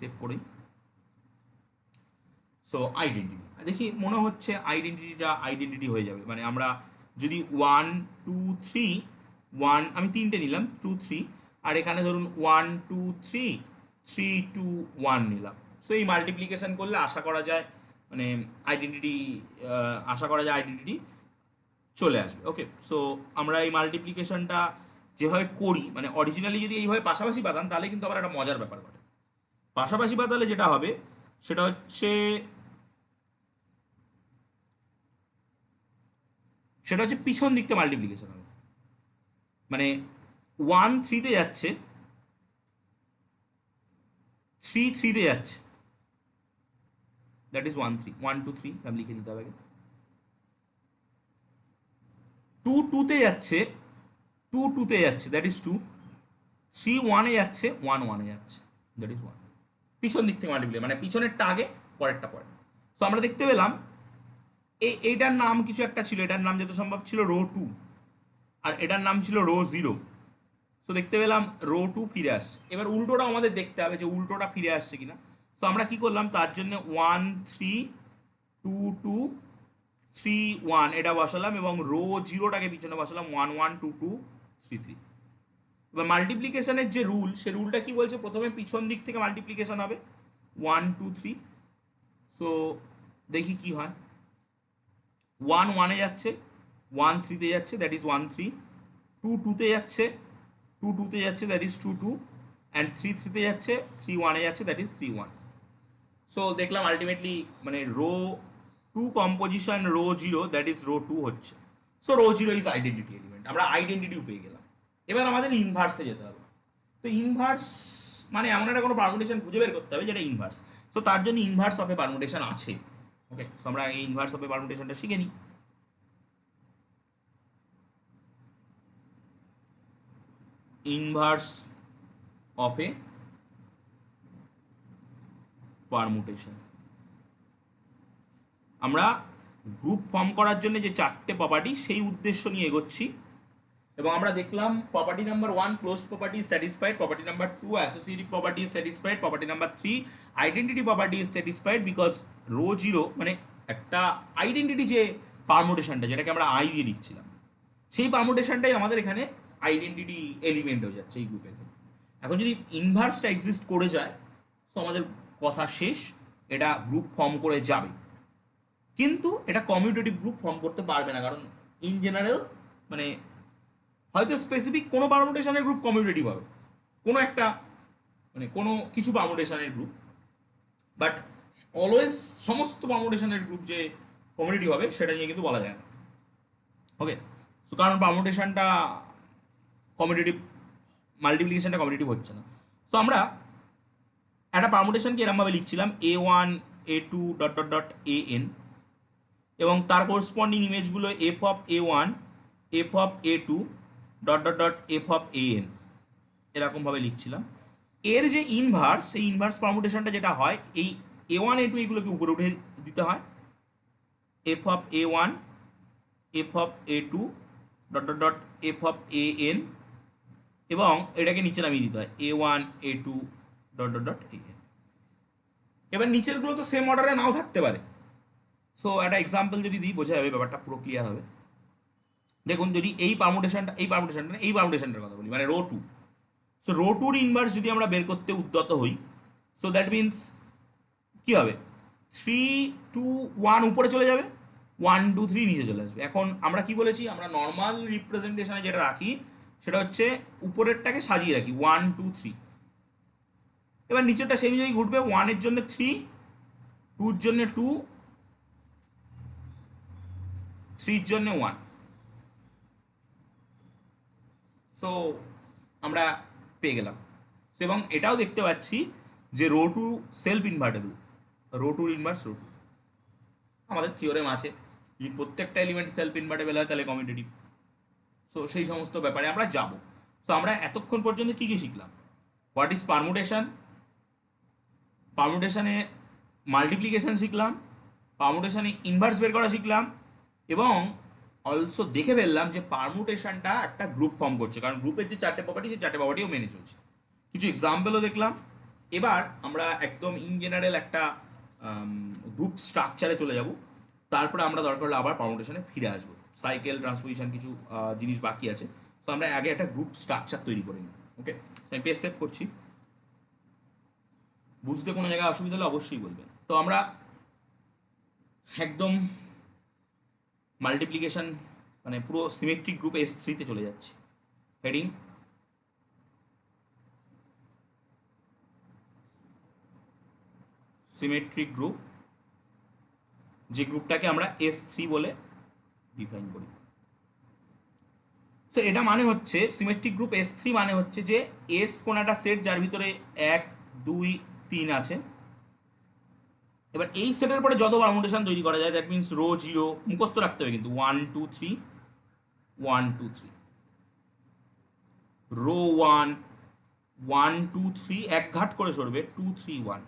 সেভ করি। সো আইডেন্টিটি দেখি, মনে হচ্ছে আইডেন্টিটি হয়ে যাবে। মানে আমরা যদি 1 2 3 1, আমি 3টে নিলাম 2 3, আর এখানে ধরুন 1 2 3 3 2 1 নিলাম। সো এই মাল্টিপ্লিকেশন করলে আশা করা যায় আইডেন্টিটি চলে আসবে। ওকে, সো আমরা এই মাল্টিপ্লিকেশনটা যেভাবে করি, মানে অরিজিনালি যদি এইভাবে পাশাপাশি পাতাম তাহলে কিন্তু আবার একটা মজার ব্যাপার ঘটে। পাশাপাশি পাতালে যেটা হবে সেটা হচ্ছে পিছন দিকতে মাল্টিপ্লিকেশন হবে। মানে 1 3-তে যাচ্ছে, 3 3-তে যাচ্ছে, দ্যাট ইজ 1 3 1 2 3 আমি লিখে নিতে হবে। 2 2-তে যাচ্ছে, 2 2-তে যাচ্ছে, দ্যাট ইজ 2। 3 1-এ যাচ্ছে, 1 1-এ যাচ্ছে, দ্যাট ইজ 1। পিছন দিক থেকে মাল্টিপ্লাই, মানে পিছনেরটা আগে পরেরটা পরে। সো আমরা দেখতে পেলাম এইটার নাম কিছু একটা ছিল, এটার নাম যত সম্ভব ছিল রো টু, আর এটার নাম ছিল রো জিরো। সো দেখতে পেলাম রো টু ফিরে আসছে। এবার উল্টোটা আমাদের দেখতে হবে যে উল্টোটা ফিরে আসছে কিনা। সো আমরা কি করলাম, তার জন্য 1 3 2 2 3 1 এটা বসালাম, এবং রো জিরোটাকে পিছনে বসালাম 1 1 2 2 3 3। এবার মাল্টিপ্লিকেশনের যে রুল, সে রুলটা কি বলছে, প্রথমে পিছন দিক থেকে মাল্টিপ্লিকেশন হবে 1 2 3। সো দেখি কি হয়। 1 1-এ যাচ্ছে, 1 3-তে যাচ্ছে, দ্যাট ইজ 1 3। 2 2-তে যাচ্ছে, 2 2-তে যাচ্ছে, দ্যাট ইজ 2 2। অ্যান্ড 3 3-তে যাচ্ছে, 3 1-এ যাচ্ছে, দ্যাট ইজ 3 1। সো দেখলাম আলটিমেটলি মানে rho two composition rho zero, that is rho two হচ্ছে। So rho zero is identity element, আমরা আইডেন্টিটিও পেয়ে গেলাম। এবার আমাদের ইনভার্সে যেতে হবে। তো ইনভার্স মানে এমন একটা কোনো পারমুটেশন খুঁজে বের করতে হবে যেটা ইনভার্স। তো তার জন্য ইনভার্স অফ এ পারমুটেশন আছে। ওকে, সো আমরা এই ইনভার্স অফ এ পারমুটেশনটা শিখে নিই। ইনভার্স অফ এ পারমুটেশন, আমরা গ্রুপ ফর্ম করার জন্য যে চারটে প্রপার্টি, সেই উদ্দেশ্য নিয়ে এগোচ্ছি। এবং আমরা দেখলাম property number 1 close property is satisfied, property number 2 associative property is satisfied, property number 3 identity property is satisfied, because rho zero মানে একটা আইডেন্টিটি যে পারমুটেশনটা, যেটাকে আমরা আই দিয়ে লিখছিলাম, সেই পারমুটেশনটাই আমাদের এখানে আইডেন্টিটি এলিমেন্ট হয়ে যাচ্ছে এই গ্রুপের। এখন যদি ইনভার্সটা এক্সিস্ট করে যায়, তো আমাদের কথা শেষ, এটা গ্রুপ ফর্ম করে যাবে। কিন্তু এটা কমিউটেটিভ গ্রুপ ফর্ম করতে পারবে না, কারণ ইন জেনারেল মানে হয়তো স্পেসিফিক কোনো পারমুটেশনের গ্রুপ কমিউটেটিভ হবে, কোনো একটা মানে কোনো কিছু পারমুটেশনের গ্রুপ, বাট অলওয়েজ সমস্ত পারমুটেশনের গ্রুপ যে কমিউনিটিভ হবে সেটা নিয়ে কিন্তু বলা যায় না। ওকে, তো কারণ পারমুটেশনটা কমিউটেটিভ, মাল্টিপ্লিকেশনটা কমিউটেটিভ হচ্ছে না। তো আমরা একটা পারমুটেশনকে এরমভাবে লিখছিলাম A1 A2 ... এবং তার করেসপন্ডিং ইমেজগুলো f(a1) f(a2) ... f(an) এরকমভাবে লিখছিলাম। এর যে ইনভার্স, সেই ইনভার্স পারমুটেশনটা যেটা হয়, এই A1 A2 এগুলোকে উপরে উঠে দিতে হয়, f(a1) f(a2) ... f(an) এবং এটাকে নিচে নামিয়ে দিতে হয় A1 A2 ... an। এবার নিচেরগুলো তো সেম অর্ডারে নাও থাকতে পারে। সো একটা এক্সাম্পল যদি দিই, বোঝা যাবে, ব্যাপারটা পুরো ক্লিয়ার হবে। দেখুন, যদি এই পারমুটেশনটার কথা বলি, মানে রো টু। সো রো টুর ইনভার্স যদি আমরা বের করতে উদ্যত হই, সো দ্যাট মিনস কি হবে, 3 2 1 উপরে চলে যাবে, 1 2 3 নিচে চলে আসবে। এখন আমরা কি বলেছি, আমরা নর্মাল রিপ্রেজেন্টেশনে যেটা রাখি সেটা হচ্ছে উপরেরটাকে সাজিয়ে রাখি 1 2 3। এবার নিচেরটা সেই অনুযায়ী ঘুরবে, 1-এর জন্য 3, 2-র জন্য 2, 3-র জন্য 1। সো আমরা পেয়ে গেলাম। এবং এটাও দেখতে পাচ্ছি যে rho two self invertible, rho টুর ইনভার্স রো টু। আমাদের থিওরেম আছে যদি প্রত্যেকটা এলিমেন্ট সেলফ ইনভার্টেবল হয় তাহলে কমিউটেটিভ। সো সেই সমস্ত ব্যাপারে আমরা যাব। সো আমরা এতক্ষণ পর্যন্ত কী কী শিখলাম, হোয়াট ইজ পারমুটেশন, পারমুটেশনে মাল্টিপ্লিকেশন শিখলাম, পারমুটেশনে ইনভার্স বের করা শিখলাম, এবং অলসো দেখে ফেললাম যে পারমুটেশনটা একটা গ্রুপ ফর্ম করছে, কারণ গ্রুপের যে চারটে প্রপার্টি, সেই চারটে প্রপার্টিও মেনে চলছে। কিছু এক্সাম্পলও দেখলাম। এবার আমরা একদম ইন জেনারেল একটা গ্রুপ স্ট্রাকচারে চলে যাব, তারপরে আমরা দরকার হলে আবার পারমুটেশনে ফিরে আসবো। সাইকেল ট্রান্সপোজিশন কিছু জিনিস বাকি আছে, তো আমরা আগে একটা গ্রুপ স্ট্রাকচার তৈরি করে নিই। ওকে, আমি পেজ সেভ করছি। বুঝতে কোনো জায়গায় অসুবিধা হলে অবশ্যই বলবেন। তো আমরা একদম মাল্টিপ্লিকেশন মানে পুরো সিমেট্রিক গ্রুপ S3-তে চলে যাচ্ছে। হেডিং সিমেট্রিক গ্রুপ, যে গ্রুপটাকে আমরা S3 বলে ডিফাইন করি। সো এটা মানে হচ্ছে সিমেট্রিক গ্রুপ S3 মানে হচ্ছে যে এস কোন একটা সেট যার ভিতরে 1 2 3 আছে। এবার এই সেটের পরে যত পারমুটেশন তৈরি করা যায়, দ্যাট মিনস রো জিরো মুখস্থ রাখতে হবে কিন্তু 1 2 3 1 2 3, রো 1 1 2 3 এক ঘাট করে সরবে 2 3 1,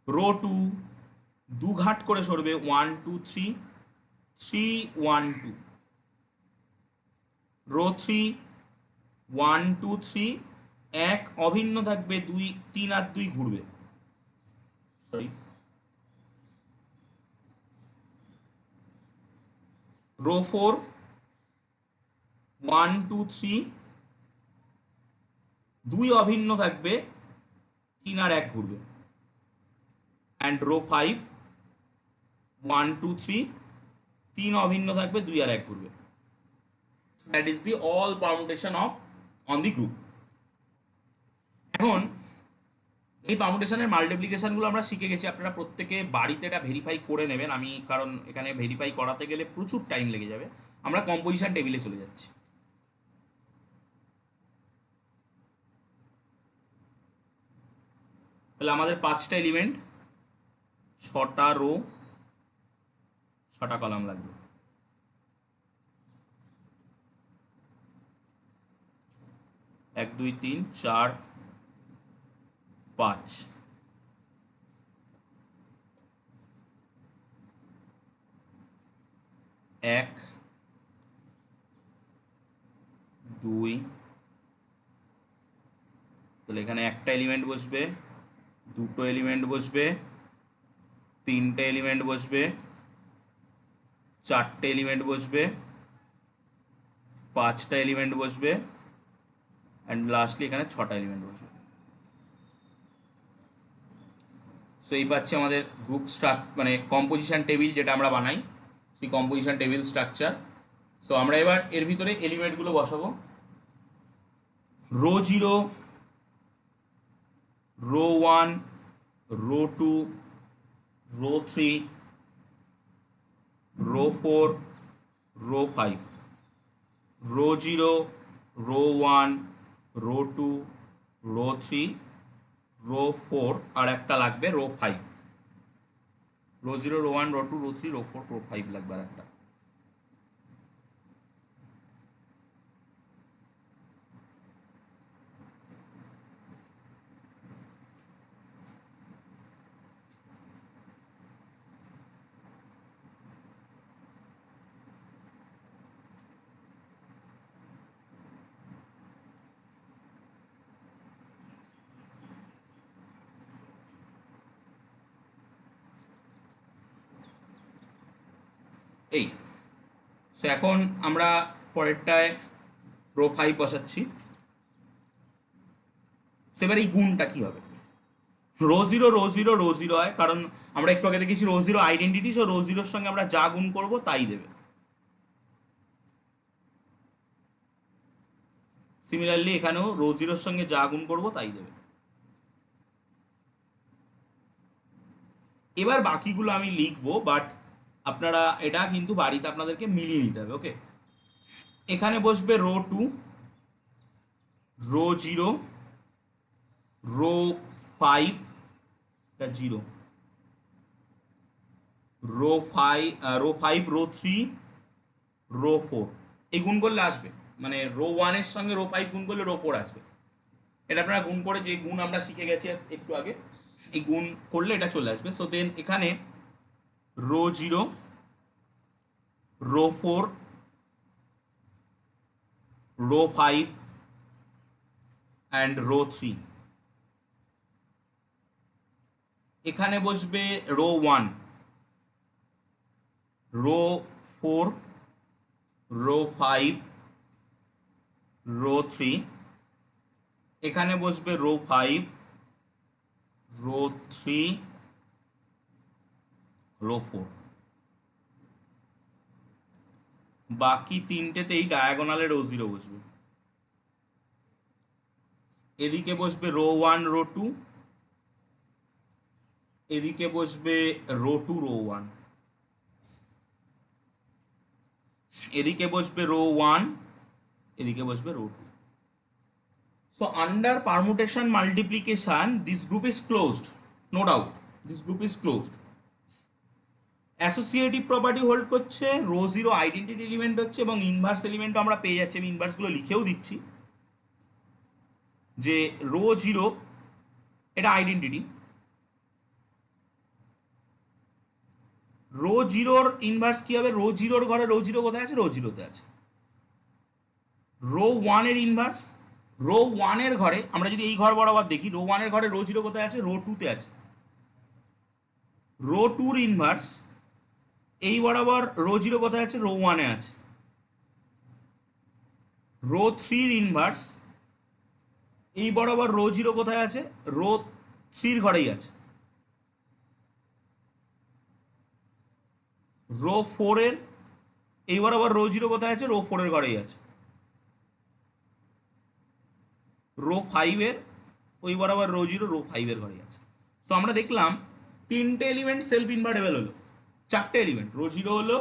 রো 2 দু ঘাট করে সরবে 1 2 3 3 1 2, রো 3 1 2 3, এক অভিন্ন থাকবে, 2 3 আর 2 ঘুরবে, সরি, রো 4 1 2 3, 2 অভিন্ন থাকবে, 3 আর 1 ঘুরবে, অ্যান্ড রো 5 1 2 3, 3 অভিন্ন থাকবে, 2 আর 1 ঘুরবে। That is the all permutation of on the group. এখন এই পারমুটেশনের মাল্টিপ্লিকেশনগুলো আমরা শিখে গেছি, আপনারা প্রত্যেকে বাড়িতে এটা ভেরিফাই করে নেবেন। আমি কারণ এখানে ভেরিফাই করাতে গেলে প্রচুর টাইম লেগে যাবে। আমরা কম্পোজিশন টেবিলে চলে যাচ্ছি। তাহলে আমাদের 5টা এলিমেন্ট, 6টা রো, 6টা কলাম লাগবে। এক 2 3 4 5, এক 2, তাহলে এখানে একটা এলিমেন্ট বসবে, দুটো এলিমেন্ট বসবে, তিনটে এলিমেন্ট বসবে, চারটে এলিমেন্ট বসবে, 5টা এলিমেন্ট বসবে, অ্যান্ড লাস্টলি এখানে 6টা এলিমেন্ট বসবে। সো এই পাচ্ছে আমাদের গ্রুপ মানে কম্পোজিশন টেবিল যেটা আমরা বানাই, সেই কম্পোজিশন টেবিল স্ট্রাকচার। সো আমরা এবার এর ভিতরে এলিমেন্টগুলো বসাবো। Row 0, row 1, row 2, row 3, row 4, row 5, row 0, row 1, row 2, row 3, row 4, আর একটা লাগবে row 5। Row 0, row 1, row 2, row 3, row 4, row 5 লাগবে আর একটা। এই সো এখন আমরা পরেরটায় রো 5 বসাচ্ছি। সেবার এই গুণটা কি হবে? রো 0, রো 0, রো 0 হয়, কারণ আমরা একটু আগে দেখেছি রো 0 আইডেন্টিটি, সো রো 0-র সঙ্গে আমরা যা গুণ করব তাই দেবে। সিমিলারলি এখানেও রো 0-র সঙ্গে যা গুণ করব তাই দেবে। এবার বাকিগুলো আমি লিখবো, বাট আপনারা এটা কিন্তু বাড়িতে আপনাদেরকে মিলিয়ে নিতে হবে। ওকে, এখানে বসবে রো 2, রো 0, রো 5, এটা 0, রো 5, রো 5, রো 3, রো 4। এই গুণ করলে আসবে, মানে রো 1-এর সঙ্গে রো 5 গুণ করলে রো 4 আসবে। এটা আপনারা গুণ করে, যে গুণ আমরা শিখে গেছি একটু আগে, এই গুণ করলে এটা চলে আসবে। সো দেন এখানে row 0, row 4, row 5 and row 3। এখানে বসবে রো 1, রো 4, রো 5, রো 3। এখানে বসবে রো 5, রো 3, রো 4। বাকি তিনটেতেই ডায়াগোনালে রো 0 বসবে। এদিকে বসবে রো 1, রো 2, এদিকে বসবে রো 2, রো 1, এদিকে বসবে রো 1, এদিকে বসবে rho 2। So under permutation multiplication, this group is closed, no doubt, this group is closed. Associative property hold করছে, রো 0 আইডেন্টিটি এলিমেন্ট হচ্ছে, এবং ইনভার্স এলিমেন্টও আমরা পেয়ে যাচ্ছি। আমি ইনভার্সগুলো লিখেও দিচ্ছি, যে রো 0 এটা আইডেন্টিটি, রো জিরোর ইনভার্স কি হবে? রো জিরোর ঘরে রো জিরো কোথায় আছে? রো জিরোতে আছে। রো ওয়ানের ইনভার্স, রো ওয়ানের ঘরে আমরা যদি এই ঘর বরাবর দেখি, রো ওয়ানের ঘরে রো জিরো কোথায় আছে? রো টুতে আছে। রো টুর ইনভার্স এই বরাবর রো জিরো কোথায় আছে? রো ওয়ানে আছে। রো থ্রির ইনভার্স এই বরাবর রো জিরো কোথায় আছে? রো থ্রির ঘরেই আছে। রো ফোরের এই বরাবর রো জিরো কোথায় আছে? রো ফোরের ঘরেই আছে। রো ফাইভের ওই বরাবর রো জিরো রো ফাইভের ঘরেই আছে। তো আমরা দেখলাম তিনটে এলিমেন্ট সেলফ ইনভার্টেবল হলো, চারটে এলিমেন্ট, রো জিরো হলো,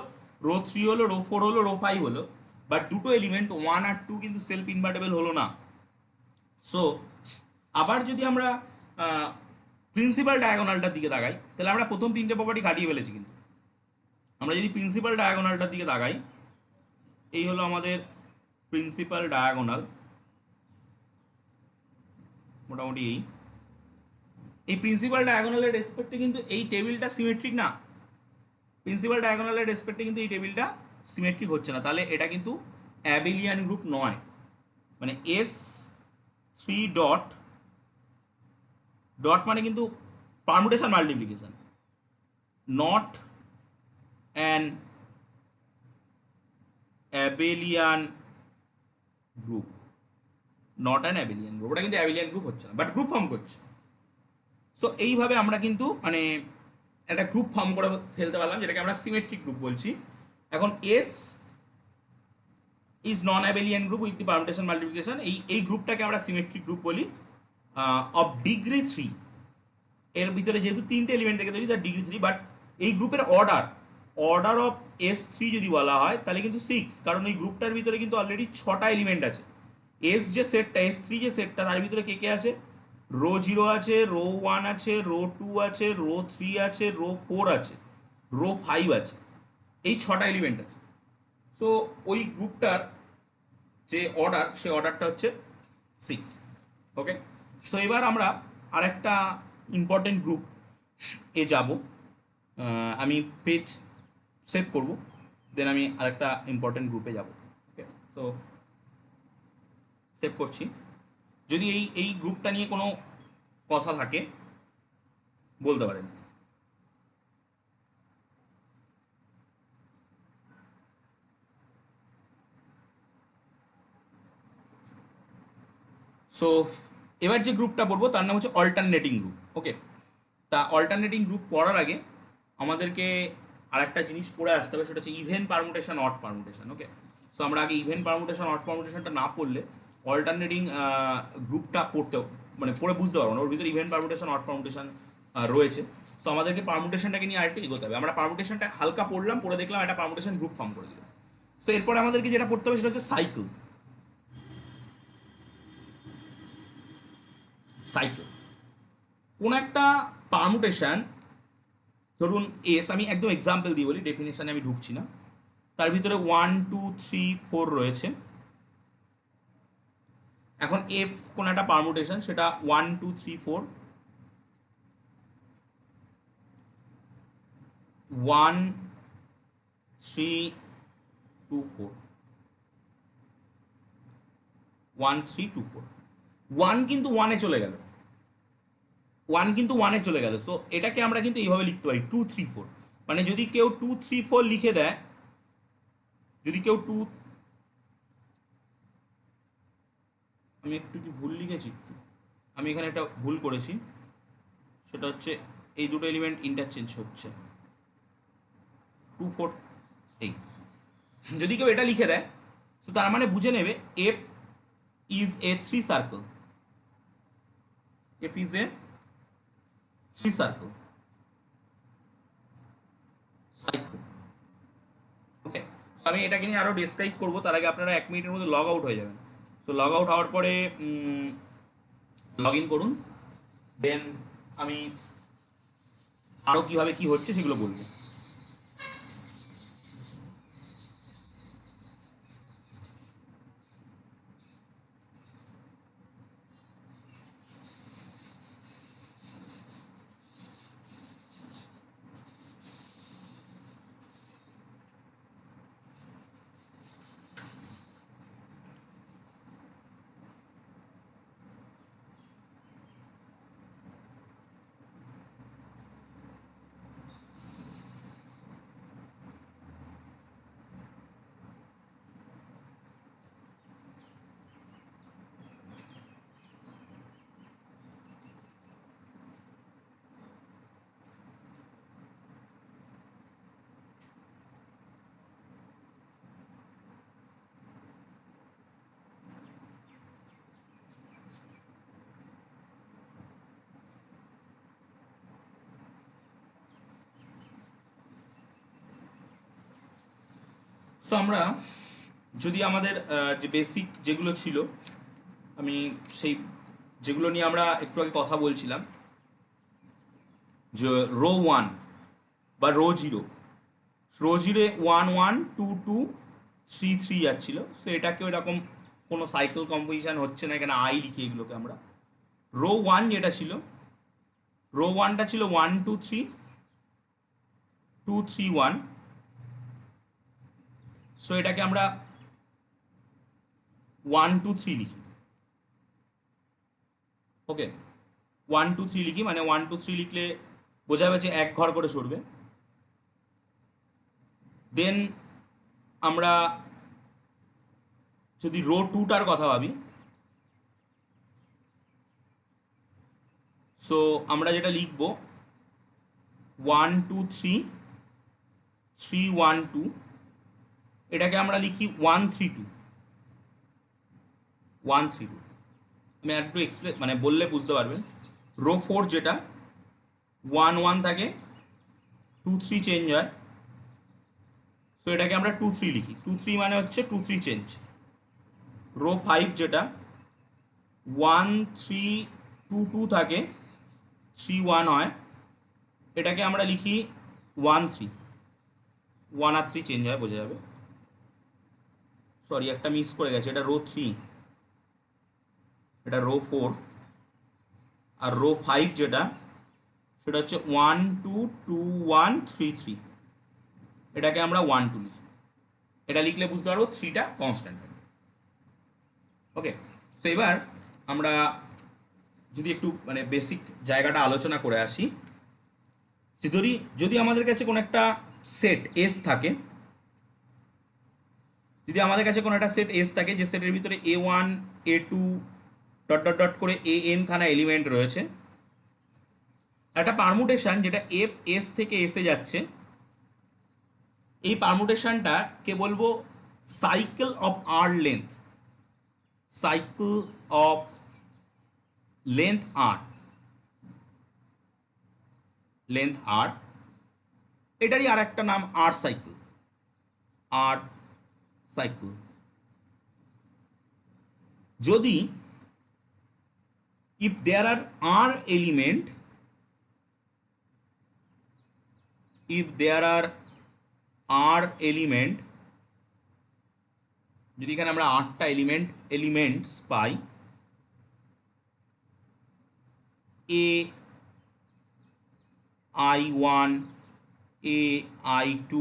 রো থ্রি হলো, রো ফোর হলো, রো ফাইভ হলো, বাট দুটো এলিমেন্ট ওয়ান আর টু কিন্তু সেলফ ইনভার্টেবল হলো না। সো আবার যদি আমরা প্রিন্সিপাল ডায়াগোনালটার দিকে তাকাই, তাহলে আমরা প্রথম তিনটে প্রপার্টি কাটিয়ে ফেলেছি। কিন্তু আমরা যদি প্রিন্সিপাল ডায়াগোনালটার দিকে তাকাই, এই হলো আমাদের প্রিন্সিপাল ডায়াগোনাল, মোটামুটি এই প্রিন্সিপাল ডায়াগোনালের রেসপেক্টে কিন্তু এই টেবিলটা সিমেট্রিক না। প্রিন্সিপাল ডায়াগোনালের রেসপেক্টে কিন্তু এই টেবিলটা সিমেট্রিক হচ্ছে না, তাহলে এটা কিন্তু অ্যাবেলিয়ান গ্রুপ নয়। মানে এস থ্রি ডট ডট মানে কিন্তু permutation multiplication, not an abelian group, not an abelian group. ওটা কিন্তু অ্যাবেলিয়ান গ্রুপ হচ্ছে না, বাট গ্রুপ ফর্ম করছে। সো এইভাবে আমরা কিন্তু মানে একটা গ্রুপ ফর্ম করে ফেলতে পারলাম, যেটাকে আমরা সিমেট্রিক গ্রুপ বলছি। এখন S is non abelian group with the permutation multiplication, এই গ্রুপটাকে আমরা সিমেট্রিক গ্রুপ বলি অফ ডিগ্রি থ্রি। এর ভিতরে যেহেতু তিনটে এলিমেন্ট থেকে তৈরি, তার ডিগ্রি থ্রি, বাট এই গ্রুপের অর্ডার অফ এস থ্রি যদি বলা হয় তাহলে কিন্তু সিক্স, কারণ এই গ্রুপটার ভিতরে কিন্তু অলরেডি ছটা এলিমেন্ট আছে। এস যে সেটটা, এস থ্রি যে সেটটা, তার ভিতরে কে কে আছে? রো জিরো আছে, রো ওয়ান আছে, রো টু আছে, রো থ্রি আছে, রো ফোর আছে, রো ফাইভ আছে, এই ছটা এলিমেন্ট আছে। সো ওই গ্রুপটার যে অর্ডার, সে অর্ডারটা হচ্ছে সিক্স। ওকে, সো এবার আমরা আরেকটা ইম্পর্টেন্ট গ্রুপ এ যাব। আমি পেজ সেভ করব, দেন আমি আরেকটা ইম্পর্টেন্ট গ্রুপে যাব। ওকে, সো সেভ করছি। যদি এই গ্রুপটা নিয়ে কোনো কথা থাকে বলতে পারেন। সো এবার যে গ্রুপটা পড়বো তার নাম হচ্ছে অল্টারনেটিং গ্রুপ। ওকে, তা অল্টারনেটিং গ্রুপ পড়ার আগে আমাদেরকে আরেকটা জিনিস পড়ে আসতে হবে, সেটা হচ্ছে even permutation, odd permutation. Okay, so আমরা আগে ইভেন পারমুটেশন, অড পারমুটেশনটা না পড়লে অল্টারনেটিং গ্রুপটা পড়তে মানে পড়ে বুঝতে পারবো না, ওর ভিতরে ইভেন পারমুটেশন, অড পারমুটেশন রয়েছে। সো আমাদেরকে পারমুটেশনটাকে নিয়ে আরেকটু এগোতে হবে। আমরা পারমুটেশনটা হালকা পড়লাম, পড়ে দেখলাম একটা পারমুটেশন গ্রুপ ফর্ম করে দিল। সো এরপরে আমাদেরকে যেটা পড়তে হবে সেটা হচ্ছে সাইকেল। সাইকেল কোন একটা পারমুটেশন, ধরুন এস, আমি একদম এক্সাম্পল দিয়ে বলি, ডেফিনেশনে আমি ঢুকছি না, তার ভিতরে ওয়ান টু থ্রি ফোর রয়েছে। এখন এফ কোন একটা পারমুটেশন, সেটা one two three four, one three two four, one three two four. One কিন্তু ওয়ানে চলে গেল, ওয়ান কিন্তু ওয়ানে চলে গেল। সো এটাকে আমরা কিন্তু এইভাবে লিখতে পারি, টু থ্রি ফোর। মানে যদি কেউ টু থ্রি ফোর লিখে দেয়, যদি কেউ টু, আমি একটু কি ভুল লিখেছি, একটু আমি এখানে একটা ভুল করেছি, সেটা হচ্ছে এই দুটো এলিমেন্ট ইন্টারচেঞ্জ হচ্ছে, টু ফোর এই। যদি কেউ এটা লিখে দেয়, তো তার মানে বুঝে নেবে F is a three circle, F is a three circle cycle. Okay, আমি এটাকে নিয়ে আরো ডিসক্রাইব করবো, তার আগে আপনারা 1 মিনিটের মধ্যে লগ আউট হয়ে যাবেন। সো লগ আউট হওয়ার পরে লগ ইন করুন, দেন আমি আরো কিভাবে কি হচ্ছে সেগুলো বলবো। সো আমরা যদি আমাদের যে বেসিক যেগুলো ছিল, আমি সেই যেগুলো নিয়ে আমরা একটু আগে কথা বলছিলাম, যে রো ওয়ান বা রো জিরো 1 1 2 2 3 3 যাচ্ছিল। সো এটাকে এরকম কোনো সাইকেল কম্পোজিশন হচ্ছে না, এখানে আই লিখি এগুলোকে আমরা। রো ওয়ান যেটা ছিল, রো ওয়ানটা ছিল 1 2 3 2 3 1। সো এটাকে আমরা 1 2 3 লিখি। ওকে, 1 2 3 লিখি, মানে 1 2 3 লিখলে বোঝা যাবে যে এক ঘর করে সরবে। দেন আমরা যদি রো টুটার কথা ভাবি, সো আমরা যেটা লিখব 1 2 3 3 1 2, এটাকে আমরা লিখি 1 3 2 আমি একটু মানে বললে বুঝতে পারবেন। রো 4 যেটা 1 1 থাকে, 2 3 চেঞ্জ হয়, সো এটাকে আমরা 2 3 লিখি। 2 3 মানে হচ্ছে 2 3 চেঞ্জ। রো 5 যেটা 1 3 2 2 থাকে, 3 1 হয়, এটাকে আমরা লিখি 1 3। 1 আর 3 চেঞ্জ হয়, বোঝা যাবে। সরি, একটা মিস করে গেছে, এটা রো 3, এটা রো 4। আর রো 5 যেটা, সেটা হচ্ছে 1 2 2 1 3 3, এটাকে আমরা 1 2 লিখি। এটা লিখলে বুঝতে পারবো 3টা কনস্ট্যান্ট হবে। ওকে, তো এবার আমরা যদি একটু মানে বেসিক জায়গাটা আলোচনা করে আসি, যে যদি আমাদের কাছে কোনো একটা সেট এস থাকে, যদি আমাদের কাছে কোনো একটা সেট এস থাকে, যে সেটের ভিতরে A1 A2 dot dot dot করে AN খানা এলিমেন্ট রয়েছে, একটা পারমুটেশন যেটা এফ এস থেকে এসে যাচ্ছে, এই পারমুটেশনটা কে বলবো cycle of R length. Cycle of length R, length R, এটারই আর একটা নাম আর সাইকেল। আর সাইকেল যদি if there are r element, if there are r element, যদি এখানে আমরা 8টা এলিমেন্টস পাই, a i1 a i2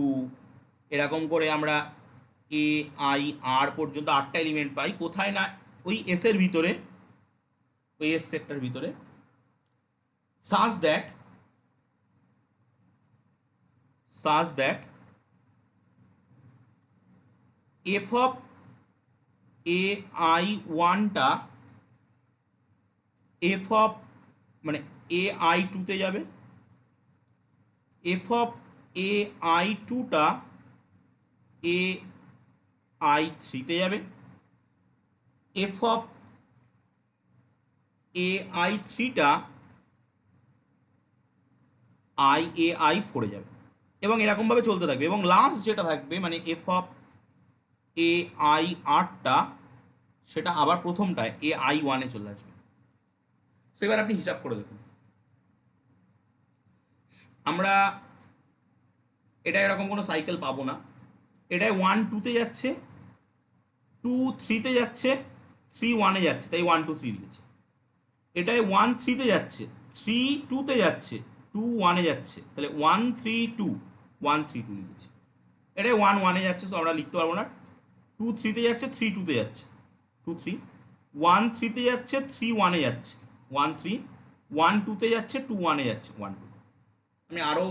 এরকম করে আমরা a i r পর্যন্ত 8টা এলিমেন্ট পাই, কোথায় না ওই এস এর ভিতরে, ওই এস সেক্টর ভিতরে, such that f of ai1 টা f of মানে ai2 তে যাবে, f of ai2 টা ai3 তে যাবে, f of ai3 টা ai4 এ যাবে, এবং এরকমভাবে চলতে থাকবে। এবং লাস্ট যেটা থাকবে মানে f of ai8 টা, সেটা আবার প্রথমটায় ai1 এ চলে আসবে। সো এবার আপনি হিসাব করে দেখুন, আমরা এটা এরকম কোনো সাইকেল পাবো না। এটায় 1 2 তে যাচ্ছে, 2 3 তে যাচ্ছে, 3 1 এ যাচ্ছে, তাই 1 2 3 লিখেছি। এটায় 1 3 তে যাচ্ছে, 3 2 তে যাচ্ছে, 2 1 এ যাচ্ছে, তাহলে 1 3 2 1 3 2 লিখেছি। এটায় 1 1 এ যাচ্ছে, তো আমরা লিখতে পারবো না। 2 3 তে যাচ্ছে, 3 2 তে যাচ্ছে, 2 3, 1 3 তে যাচ্ছে, 3 1 এ যাচ্ছে, 1 3, 1 2 তে যাচ্ছে, 2 1 এ যাচ্ছে, 1 2। আমি আরও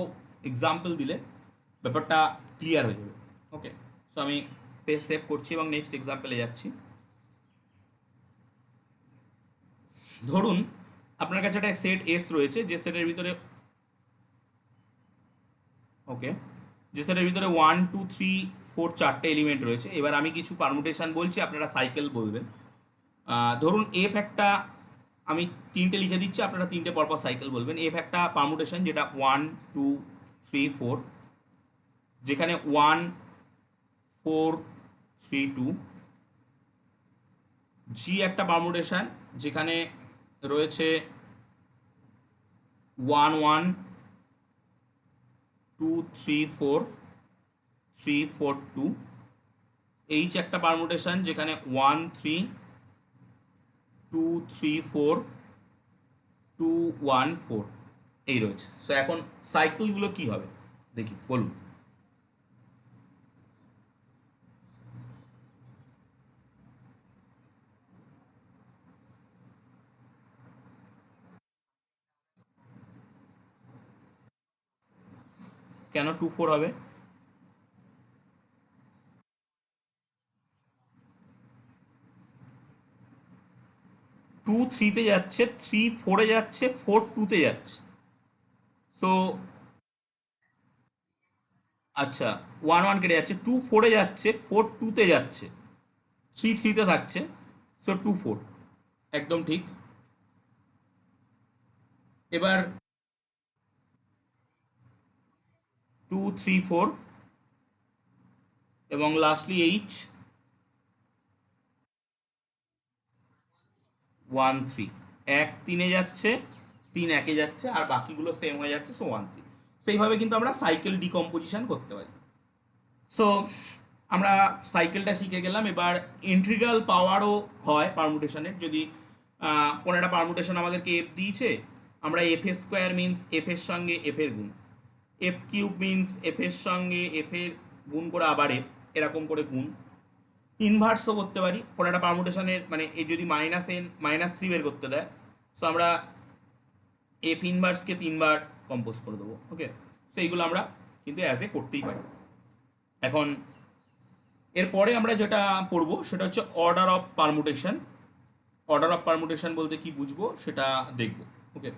এক্সাম্পল দিলে ব্যাপারটা ক্লিয়ার হয়ে যাবে। ওকে, সো আমি পেজ সেভ করছি এবং নেক্সট এক্সাম্পলে যাচ্ছি। ধরুন আপনার কাছে একটা সেট এস রয়েছে, যে সেটের ভিতরে যে সেটের ভিতরে 1 2 3 4 4টে এলিমেন্ট রয়েছে। এবার আমি কিছু পারমুটেশন বলছি, আপনারা সাইকেল বলবেন। ধরুন এফ একটা, আমি 3টে লিখে দিচ্ছি, আপনারা 3টে পরপর সাইকেল বলবেন। এফ একটা পারমুটেশন যেটা 1 2 3 4, যেখানে 1 4 3 2। জি একটা পারমুটেশন যেখানে রয়েছে 1 1 2 3 4 3 4 2। এইচ একটা পারমুটেশন যেখানে 1 3 2 3 4 2 1 4 এই রয়েছে। সো এখন সাইকেলগুলো কি হবে দেখি, বলুন। কেন 2 4 হবে? 2 3-তে যাচ্ছে, 3 4-এ যাচ্ছে, 4 2-তে যাচ্ছে। সো আচ্ছা, 1 1 কেটে যাচ্ছে, 2 4-এ যাচ্ছে, 4 2-তে যাচ্ছে, 3 3-তে থাকছে। সো 2 4 একদম ঠিক। এবার 2 3 4 এবং লাস্টলি এইচ 1 3। 1 3-এ যাচ্ছে, 3 1-এ যাচ্ছে, আর বাকিগুলো সেম হয়ে যাচ্ছে। সো 1 3। তো এইভাবে কিন্তু আমরা সাইকেল ডিকম্পোজিশন করতে পারি। সো আমরা সাইকেলটা শিখে গেলাম। এবার ইন্টিগ্রাল পাওয়ারও হয় পারমুটেশনের। যদি কোনো একটা পারমুটেশন আমাদেরকে এফ দিয়েছে, আমরা এফ এর স্কোয়ার মিনস এফ এর সঙ্গে এফ এর গুণ, এফ কিউব মিনস এফ এর সঙ্গে এফ এর গুণ করে আবার এফ, এরকম করে গুণ। ইনভার্সও করতে পারি কোনো একটা পারমুটেশনের, মানে এই যদি -3 বের করতে দেয়, সো আমরা এফ ইনভার্সকে 3 বার কম্পোজ করে দেবো। ওকে, সো এইগুলো আমরা কিন্তু অ্যাজ এ করতেই পারি। এখন এরপরে আমরা যেটা পড়বো সেটা হচ্ছে order of permutation. Order of permutation বলতে কি বুঝবো সেটা দেখব। ওকে,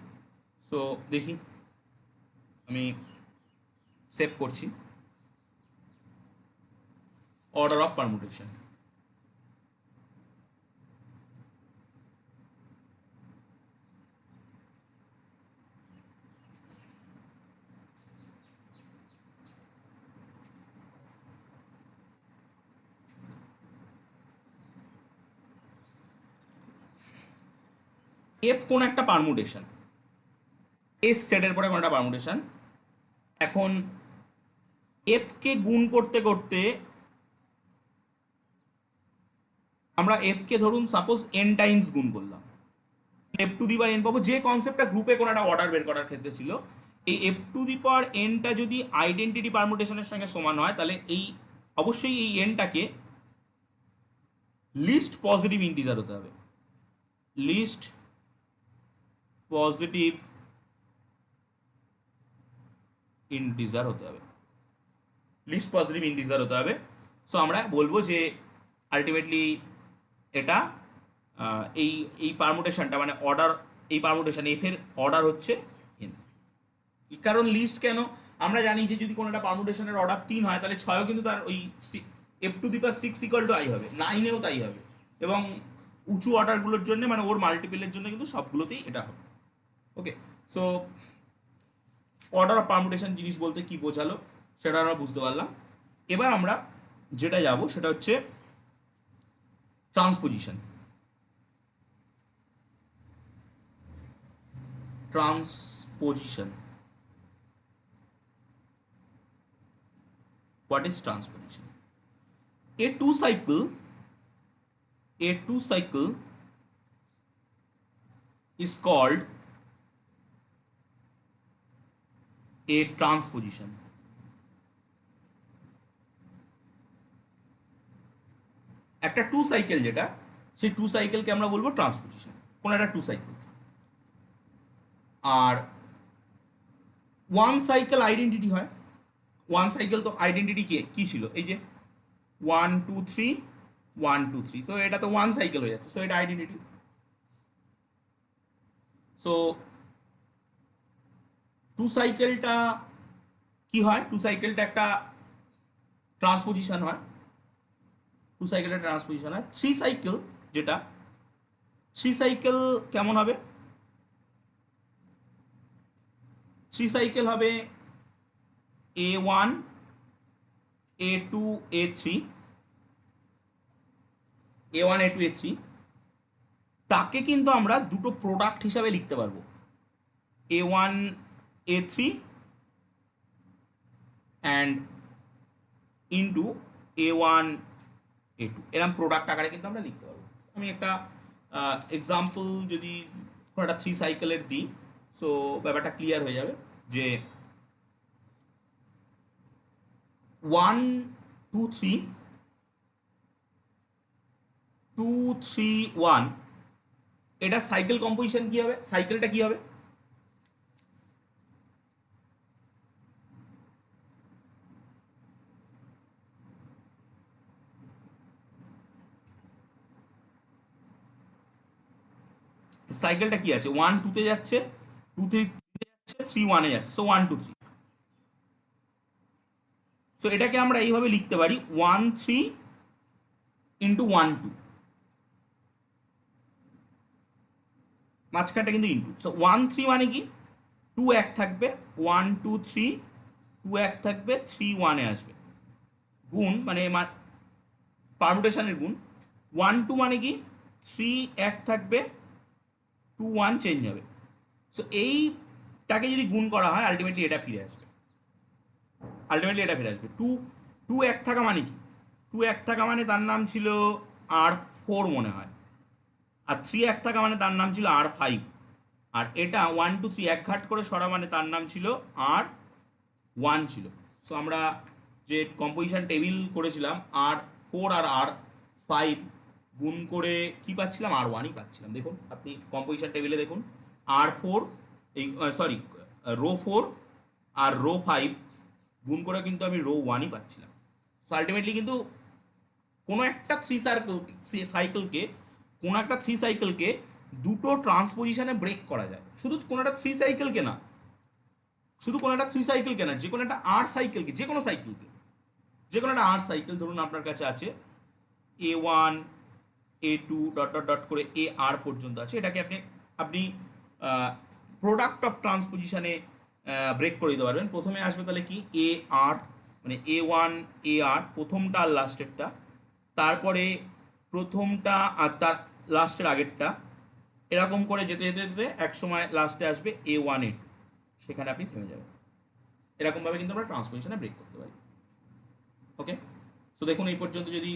সো দেখি, আমি সেভ করছি অর্ডার অফ পারমুটেশন। এফ কোন একটা পারমুটেশন, এস সেটের পরে কোন একটা পারমুটেশন। এখন এফ কে গুণ করতে করতে আমরা এফ কে ধরুন সাপোজ এন টাইমস গুণ করলাম, F two the power N পাবো। যে কনসেপ্টটা গ্রুপে কোনো একটা অর্ডার বের করার ক্ষেত্রে ছিল, এই এফ টু দি পাওয়ার এনটা যদি আইডেন্টিটি পারমুটেশনের সঙ্গে সমান হয়, তাহলে এই অবশ্যই এই এনটাকে লিস্ট পজিটিভ ইন্টিজার হতে হবে। লিস্ট পজিটিভ ইন্টিজার হতে হবে, লিস্ট পজিটিভ ইন্টিজার হতে হবে। সো আমরা বলবো যে আলটিমেটলি এটা এই এই পারমুটেশনটা মানে অর্ডার, এই পারমুটেশন এফ এর অর্ডার হচ্ছে এন। কারণ লিস্ট কেন, আমরা জানি যে যদি কোনো একটা পারমুটেশনের অর্ডার 3 হয়, তাহলে 6ও কিন্তু তার ওই F two the power 6 equal to I হবে, 9-এও তাই হবে। এবং উঁচু অর্ডারগুলোর জন্য মানে ওর মাল্টিপেলের জন্য কিন্তু সবগুলোতেই এটা হবে। ওকে, সো অর্ডার অফ পারমুটেশন জিনিস বলতে কি বোঝালো সেটা আমরা বুঝতে পারলাম। এবার আমরা যেটা যাব সেটা হচ্ছে transposition. Transposition, what is transposition? A two cycle is called a transposition. একটা টু সাইকেল যেটা, সেই টু সাইকেলকে আমরা বলবো ট্রান্সপোজিশন, কোন একটা টু সাইকেল। আর ওয়ান সাইকেল আইডেন্টিটি হয়। ওয়ান সাইকেল তো আইডেন্টিটি কি ছিল, এই যে 1 2 3 1 2 3, তো এটা তো ওয়ান সাইকেল হয়ে যাচ্ছে, সো এটা আইডেন্টিটি। সো টু সাইকেলটা কি হয়, টু সাইকেলটা একটা ট্রান্সপোজিশন হয়। টু সাইকেলের ট্রান্সপোজিশন হয়। থ্রি সাইকেল যেটা, থ্রি সাইকেল কেমন হবে, থ্রি সাইকেল হবে A1 A2 A3 A1 A2 A3, তাকে কিন্তু আমরা দুটো প্রোডাক্ট হিসাবে লিখতে পারবো, A1 A3 and into A1 A2, এরকম প্রোডাক্ট আকারে কিন্তু আমরা লিখতে পারবো। আমি একটা এক্সাম্পল যদি কোনো একটা 3 সাইকেলের দিই, সো ব্যাপারটা ক্লিয়ার হয়ে যাবে যে 1 2 3 2 3 1, এটা সাইকেল কম্পোজিশন কি হবে, সাইকেলটা কি হবে? সাইকেলটা কি আছে, 1 2 তে যাচ্ছে, 2 3 তে যাচ্ছে, 3 1 এ যাচ্ছে, সো 1 2 3। সো এটাকে আমরা এইভাবে লিখতে পারি 1 3 ইন্টু 1 2, মাঝখানটা কিন্তু ইন্টু। সো 1 3 মানে কি, 2 এক থাকবে, 1 2 3, 2 এক থাকবে, 3 1 এ আসবে, গুণ মানে পারমুটেশনের গুণ। 1 2 মানে কি, 3 এক থাকবে, 2 1 চেঞ্জ হবে। সো এইটাকে যদি গুণ করা হয় আলটিমেটলি এটা ফিরে আসবে, আলটিমেটলি এটা ফিরে আসবে। 2 2 এক থাকা মানে কি, 2 এক থাকা মানে তার নাম ছিল R4 মনে হয়, আর 3 এক থাকা মানে তার নাম ছিল R5, আর এটা 1 2 3 এক ঘাট করে সরা মানে তার নাম ছিল R1 ছিল। সো আমরা যে কম্পোজিশন টেবিল করেছিলাম R4 আর R5 গুণ করে কি পাচ্ছিলাম, R1ই পাচ্ছিলাম। দেখুন আপনি কম্পোজিশন টেবিলে দেখুন, R4 এই সরি রো 4 আর রো 5 গুণ করে কিন্তু আমি রো 1ই পাচ্ছিলাম। সো আলটিমেটলি কিন্তু কোনো একটা সাইকেলকে কোনো একটা 3 সাইকেলকে দুটো ট্রান্সপোজিশনে ব্রেক করা যায়, শুধু কোনো একটা 3 সাইকেলকে না, শুধু কোনো একটা 3 সাইকেলকে না, যে কোনো একটা R সাইকেলকে, যে কোনো সাইকেলকে, যে কোনো একটা R সাইকেল ধরুন আপনার কাছে আছে A1 A2 dot dot dot করে AR পর্যন্ত আছে, এটাকে আপনি আপনি প্রোডাক্ট অফ ট্রান্সপোজিশনে ব্রেক করে দিতে পারবেন। প্রথমে আসবে তাহলে কি AR, মানে A1 AR প্রথমটা আর লাস্টেরটা, তারপরে প্রথমটা আর তার লাস্টের আগেরটা, এরকম করে যেতে যেতে যেতে এক সময় লাস্টে আসবে A1 A2, সেখানে আপনি থেমে যাবেন। এরকমভাবে কিন্তু আমরা ট্রান্সপোজিশনে ব্রেক করতে পারি। ওকে, সো দেখুন এই পর্যন্ত যদি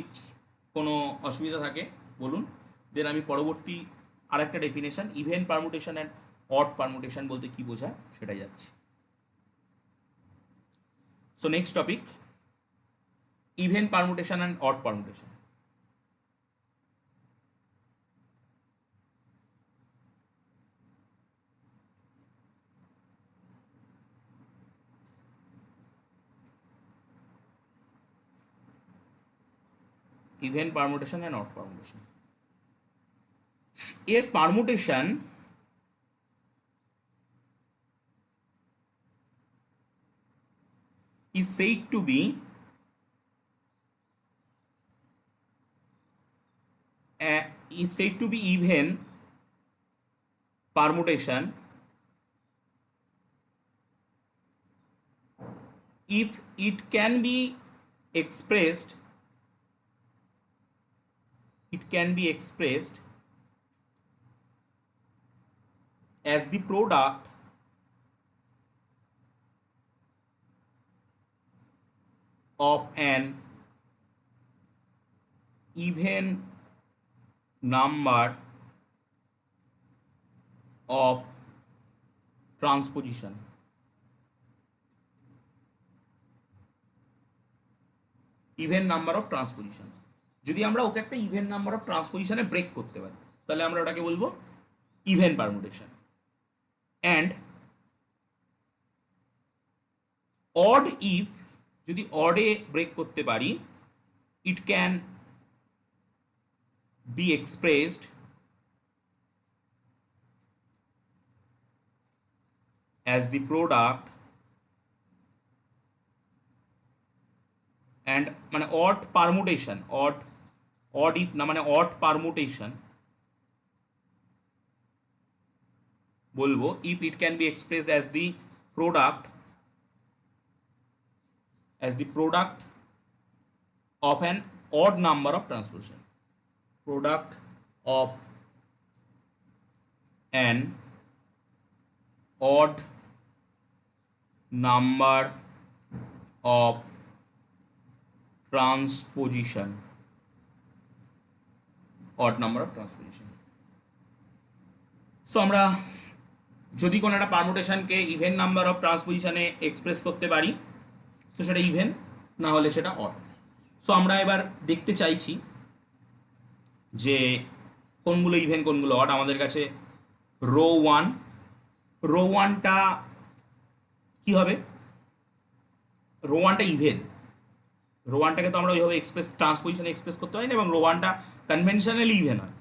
কোনো অসুবিধা থাকে বলুন, দেন আমি পরবর্তী আরেকটা definition even permutation and odd permutation বলতে কি বোঝায় সেটাই যাচ্ছি। So next topic, even permutation and odd permutation. Even permutation and odd permutation, এর permutation is said to be even permutation if it can be expressed as the product of an even number of transposition. Even number of transposition, যদি আমরা ওকে একটা even number of ট্রান্সপোজিশনে break করতে পারি তাহলে আমরা ওটাকে বলবো even permutation. And odd if, যদি অডে ব্রেক করতে পারি, it can be expressed as the product and মানে odd permutation, odd if না মানে odd permutation বলবো if it can be expressed as the product of an odd number of transposition. Product of an odd number of transposition. Odd number of transposition. So আমরা যদি কোনো একটা পারমুটেশনকে even number of ট্রান্সপোজিশনে express করতে পারি, তো সেটা even, না হলে সেটা অড। সো আমরা এবার দেখতে চাইছি যে কোনগুলো ইভেন কোনগুলো অড। আমাদের কাছে রো ওয়ান, রো ওয়ানটা কী হবে? রো ওয়ানটা ইভেন, রো ওয়ানটাকে তো আমরা ওইভাবে এক্সপ্রেস ট্রান্সপোজিশনে এক্সপ্রেস করতে হয় না, এবং রো ওয়ানটা কনভেনশনালি ইভেন হয়।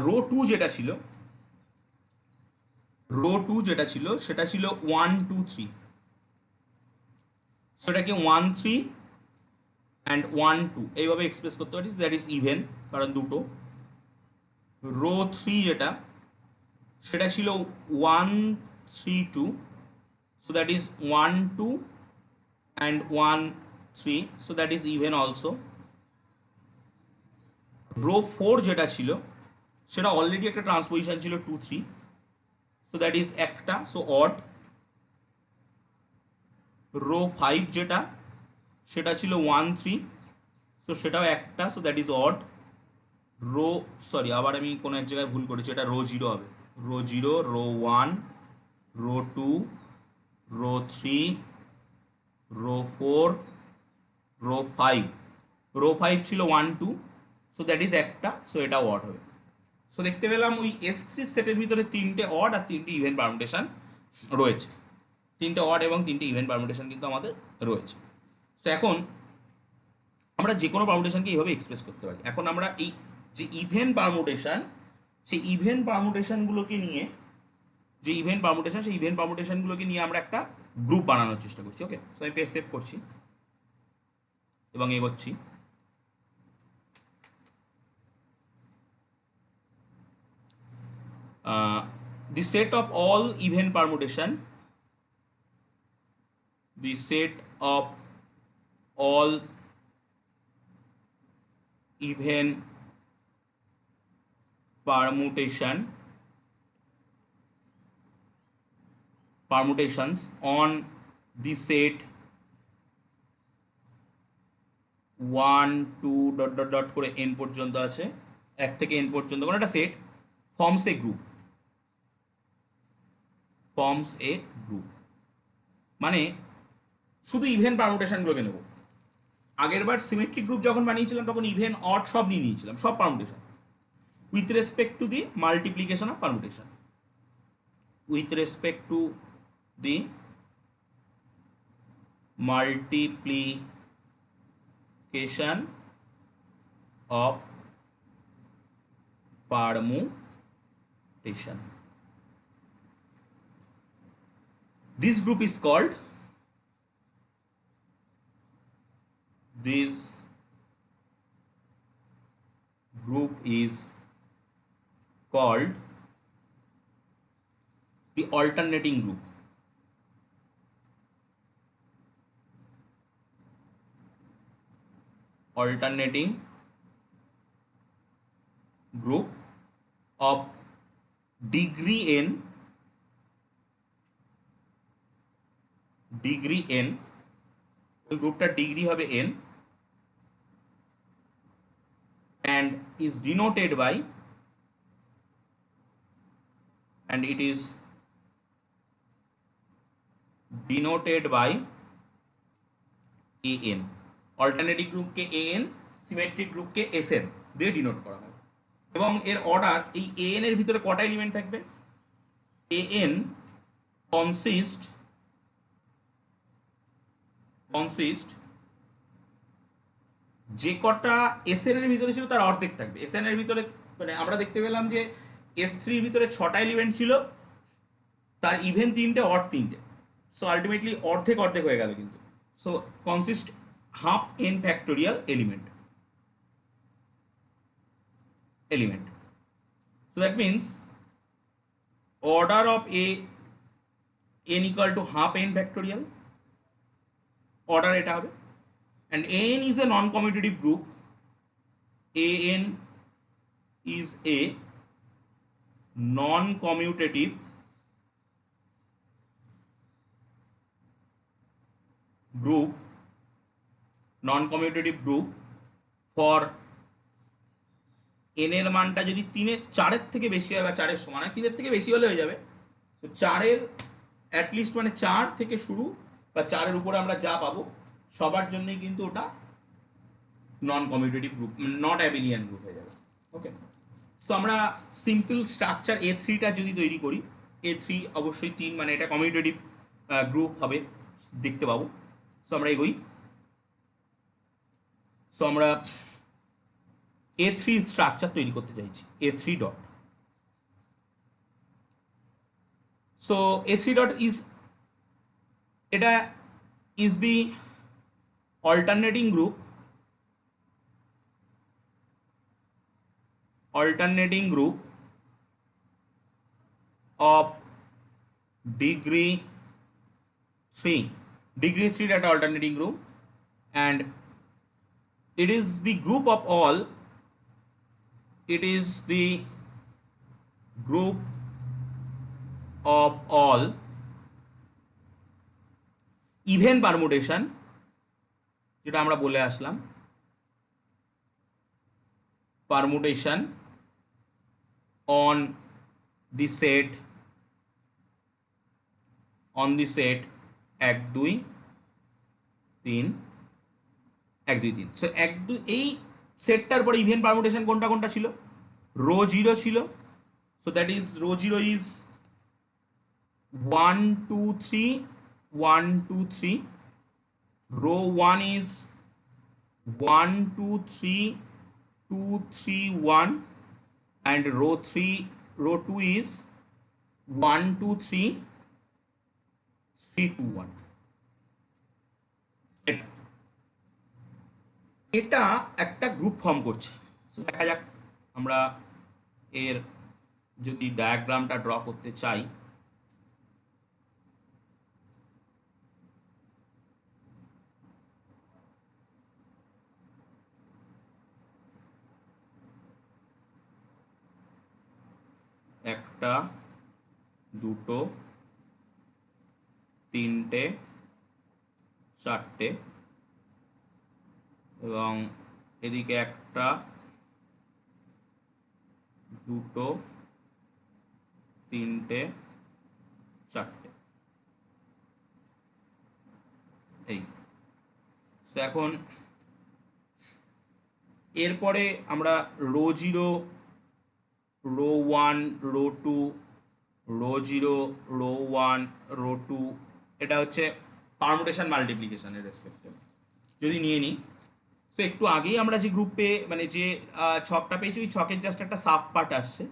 রো টু যেটা ছিল, রো টু যেটা ছিল সেটা ছিল 1 2 3, সেটাকে 1 3 অ্যান্ড 1 2 এইভাবে এক্সপ্রেস করতে পারিস, দ্যাট ইজ ইভেন, কারণ দুটো। রো থ্রি যেটা, সেটা ছিল 1 3 2, so that is 1 2 and 1 3, so that is even also. Row four যেটা ছিল সেটা অলরেডি একটা ট্রান্সপোজিশন ছিল 2 3, সো দ্যাট ইজ একটা, সো অড। রো ফাইভ যেটা, সেটা ছিল 1 3, সো সেটাও একটা, so that is odd. Row sorry, আবার আমি কোনো এক জায়গায় ভুল করেছি, এটা রো জিরো হবে। Row zero, row one, row two, row three, rho four, row five. Row five ছিল 1 2, সো দ্যাট ইজ একটা, সো এটাও অড হবে। সো দেখতে পেলাম ওই S3 সেটের ভিতরে তিনটে অড আর তিনটে ইভেন পারমুটেশন রয়েছে। তিনটে অড এবং তিনটে ইভেন পারমুটেশন কিন্তু আমাদের রয়েছে। তো এখন আমরা যে কোনো পারমুটেশনকে এইভাবে এক্সপ্রেস করতে পারি। এখন আমরা এই যে ইভেন পারমুটেশন, সেই ইভেন পারমুটেশনগুলোকে নিয়ে, যে ইভেন পারমুটেশন, সেই ইভেন পারমুটেশনগুলোকে নিয়ে আমরা একটা গ্রুপ বানানোর চেষ্টা করছি। ওকে, সো আমি পেজ সেভ করছি এবং এগোচ্ছি। The set of all even permutation, the set of all even permutations on the set 1 2 dot dot dot করে n পর্যন্ত আছে, 1 থেকে n পর্যন্ত কোনো একটা সেট ফর্মস এ গ্রুপ, ফর্মস এ গ্রুপ। মানে শুধু ইভেন পারমুটেশনগুলোকে নেব। আগের বার সিমেট্রিক গ্রুপ যখন বানিয়েছিলাম তখন ইভেন অড সব নিয়ে নিয়েছিলাম, সব permutation, with respect to the multiplication of permutation, with respect to the multiplication of permutation. This group is called, this group is called the alternating group. Alternating group of degree n, degree n, ওই গ্রুপটার degree হবে n, and is denoted by, and it is denoted by an. Alternative গ্রুপকে an, symmetric গ্রুপকে sn দিয়ে denote করা হয়। এবং এর order, এই an এর ভিতরে কটা এলিমেন্ট থাকবে? an consist যে কটা sn এর ভিতরে ছিল তার অর্ধেক থাকবে। sn এর ভিতরে মানে আমরা দেখতে পেলাম যে S3 এর ভিতরে 6টা এলিমেন্ট ছিল, তার ইভেন 3টে, অড 3টে, সো আলটিমেটলি অর্ধেক অর্ধেক হয়ে গেল কিন্তু। So consist half n factorial element. So that means order of a n equal to half n factorial, order এটা হবে। And N is a non commutative group, N is a non commutative group, non commutative group for N এর মানটা যদি 4-এর থেকে বেশি হয় বা 4-এর সমান হয়, 3-এর থেকে বেশি হলে হয়ে যাবে, তো 4-এর অ্যাটলিস্ট মানে 4 থেকে শুরু বা 4-এর উপরে আমরা যা পাবো সবার জন্যই কিন্তু ওটা নন কমিউটেটিভ গ্রুপ, নট অ্যাবিলিয়ান গ্রুপ হয়ে যাবে। ওকে, সো আমরা সিম্পল স্ট্রাকচার A3টা যদি তৈরি করি, A3 অবশ্যই 3 মানে এটা কমিউটেটিভ গ্রুপ হবে দেখতে পাবো। সো আমরা এগোই। সো আমরা A3 স্ট্রাকচার তৈরি করতে চাইছি, A3 dot. So A3 dot is, এটা is the alternating group of degree 3, that alternating group, and it is the group of all, it is the group of all even permutation, যেটা আমরা বলে আসলাম permutation on the set 1 2 3 1 2 3। So 1 2 এই সেটটার পরে even permutation কোনটা কোনটা ছিল, row 0 ছিল, so that is row 0 is 1 2 3 1 2 3, row 1 is 1 2 3 2 3 1, and row 2 is 1 2 3 3 2 1। এটা একটা গ্রুপ ফর্ম করছে। সো দেখা যাক আমরা এর যদি ডায়াগ্রামটা ড্র করতে চাই, একটা দুটো তিনটে চারটে এবং এদিকে একটা দুটো তিনটে চারটে, এই। তো এখন এরপরে আমরা row 0 row 1 row 2 row 0 row 1 row 2, এটা হচ্ছে পারমুটেশন মাল্টিপ্লিকেশনের রেসপেক্টে যদি নিয়ে নিই। সো একটু আগেই আমরা যে গ্রুপে মানে যে ছকটা পেয়েছি ওই ছকের জাস্ট একটা সাব পার্ট আসছে।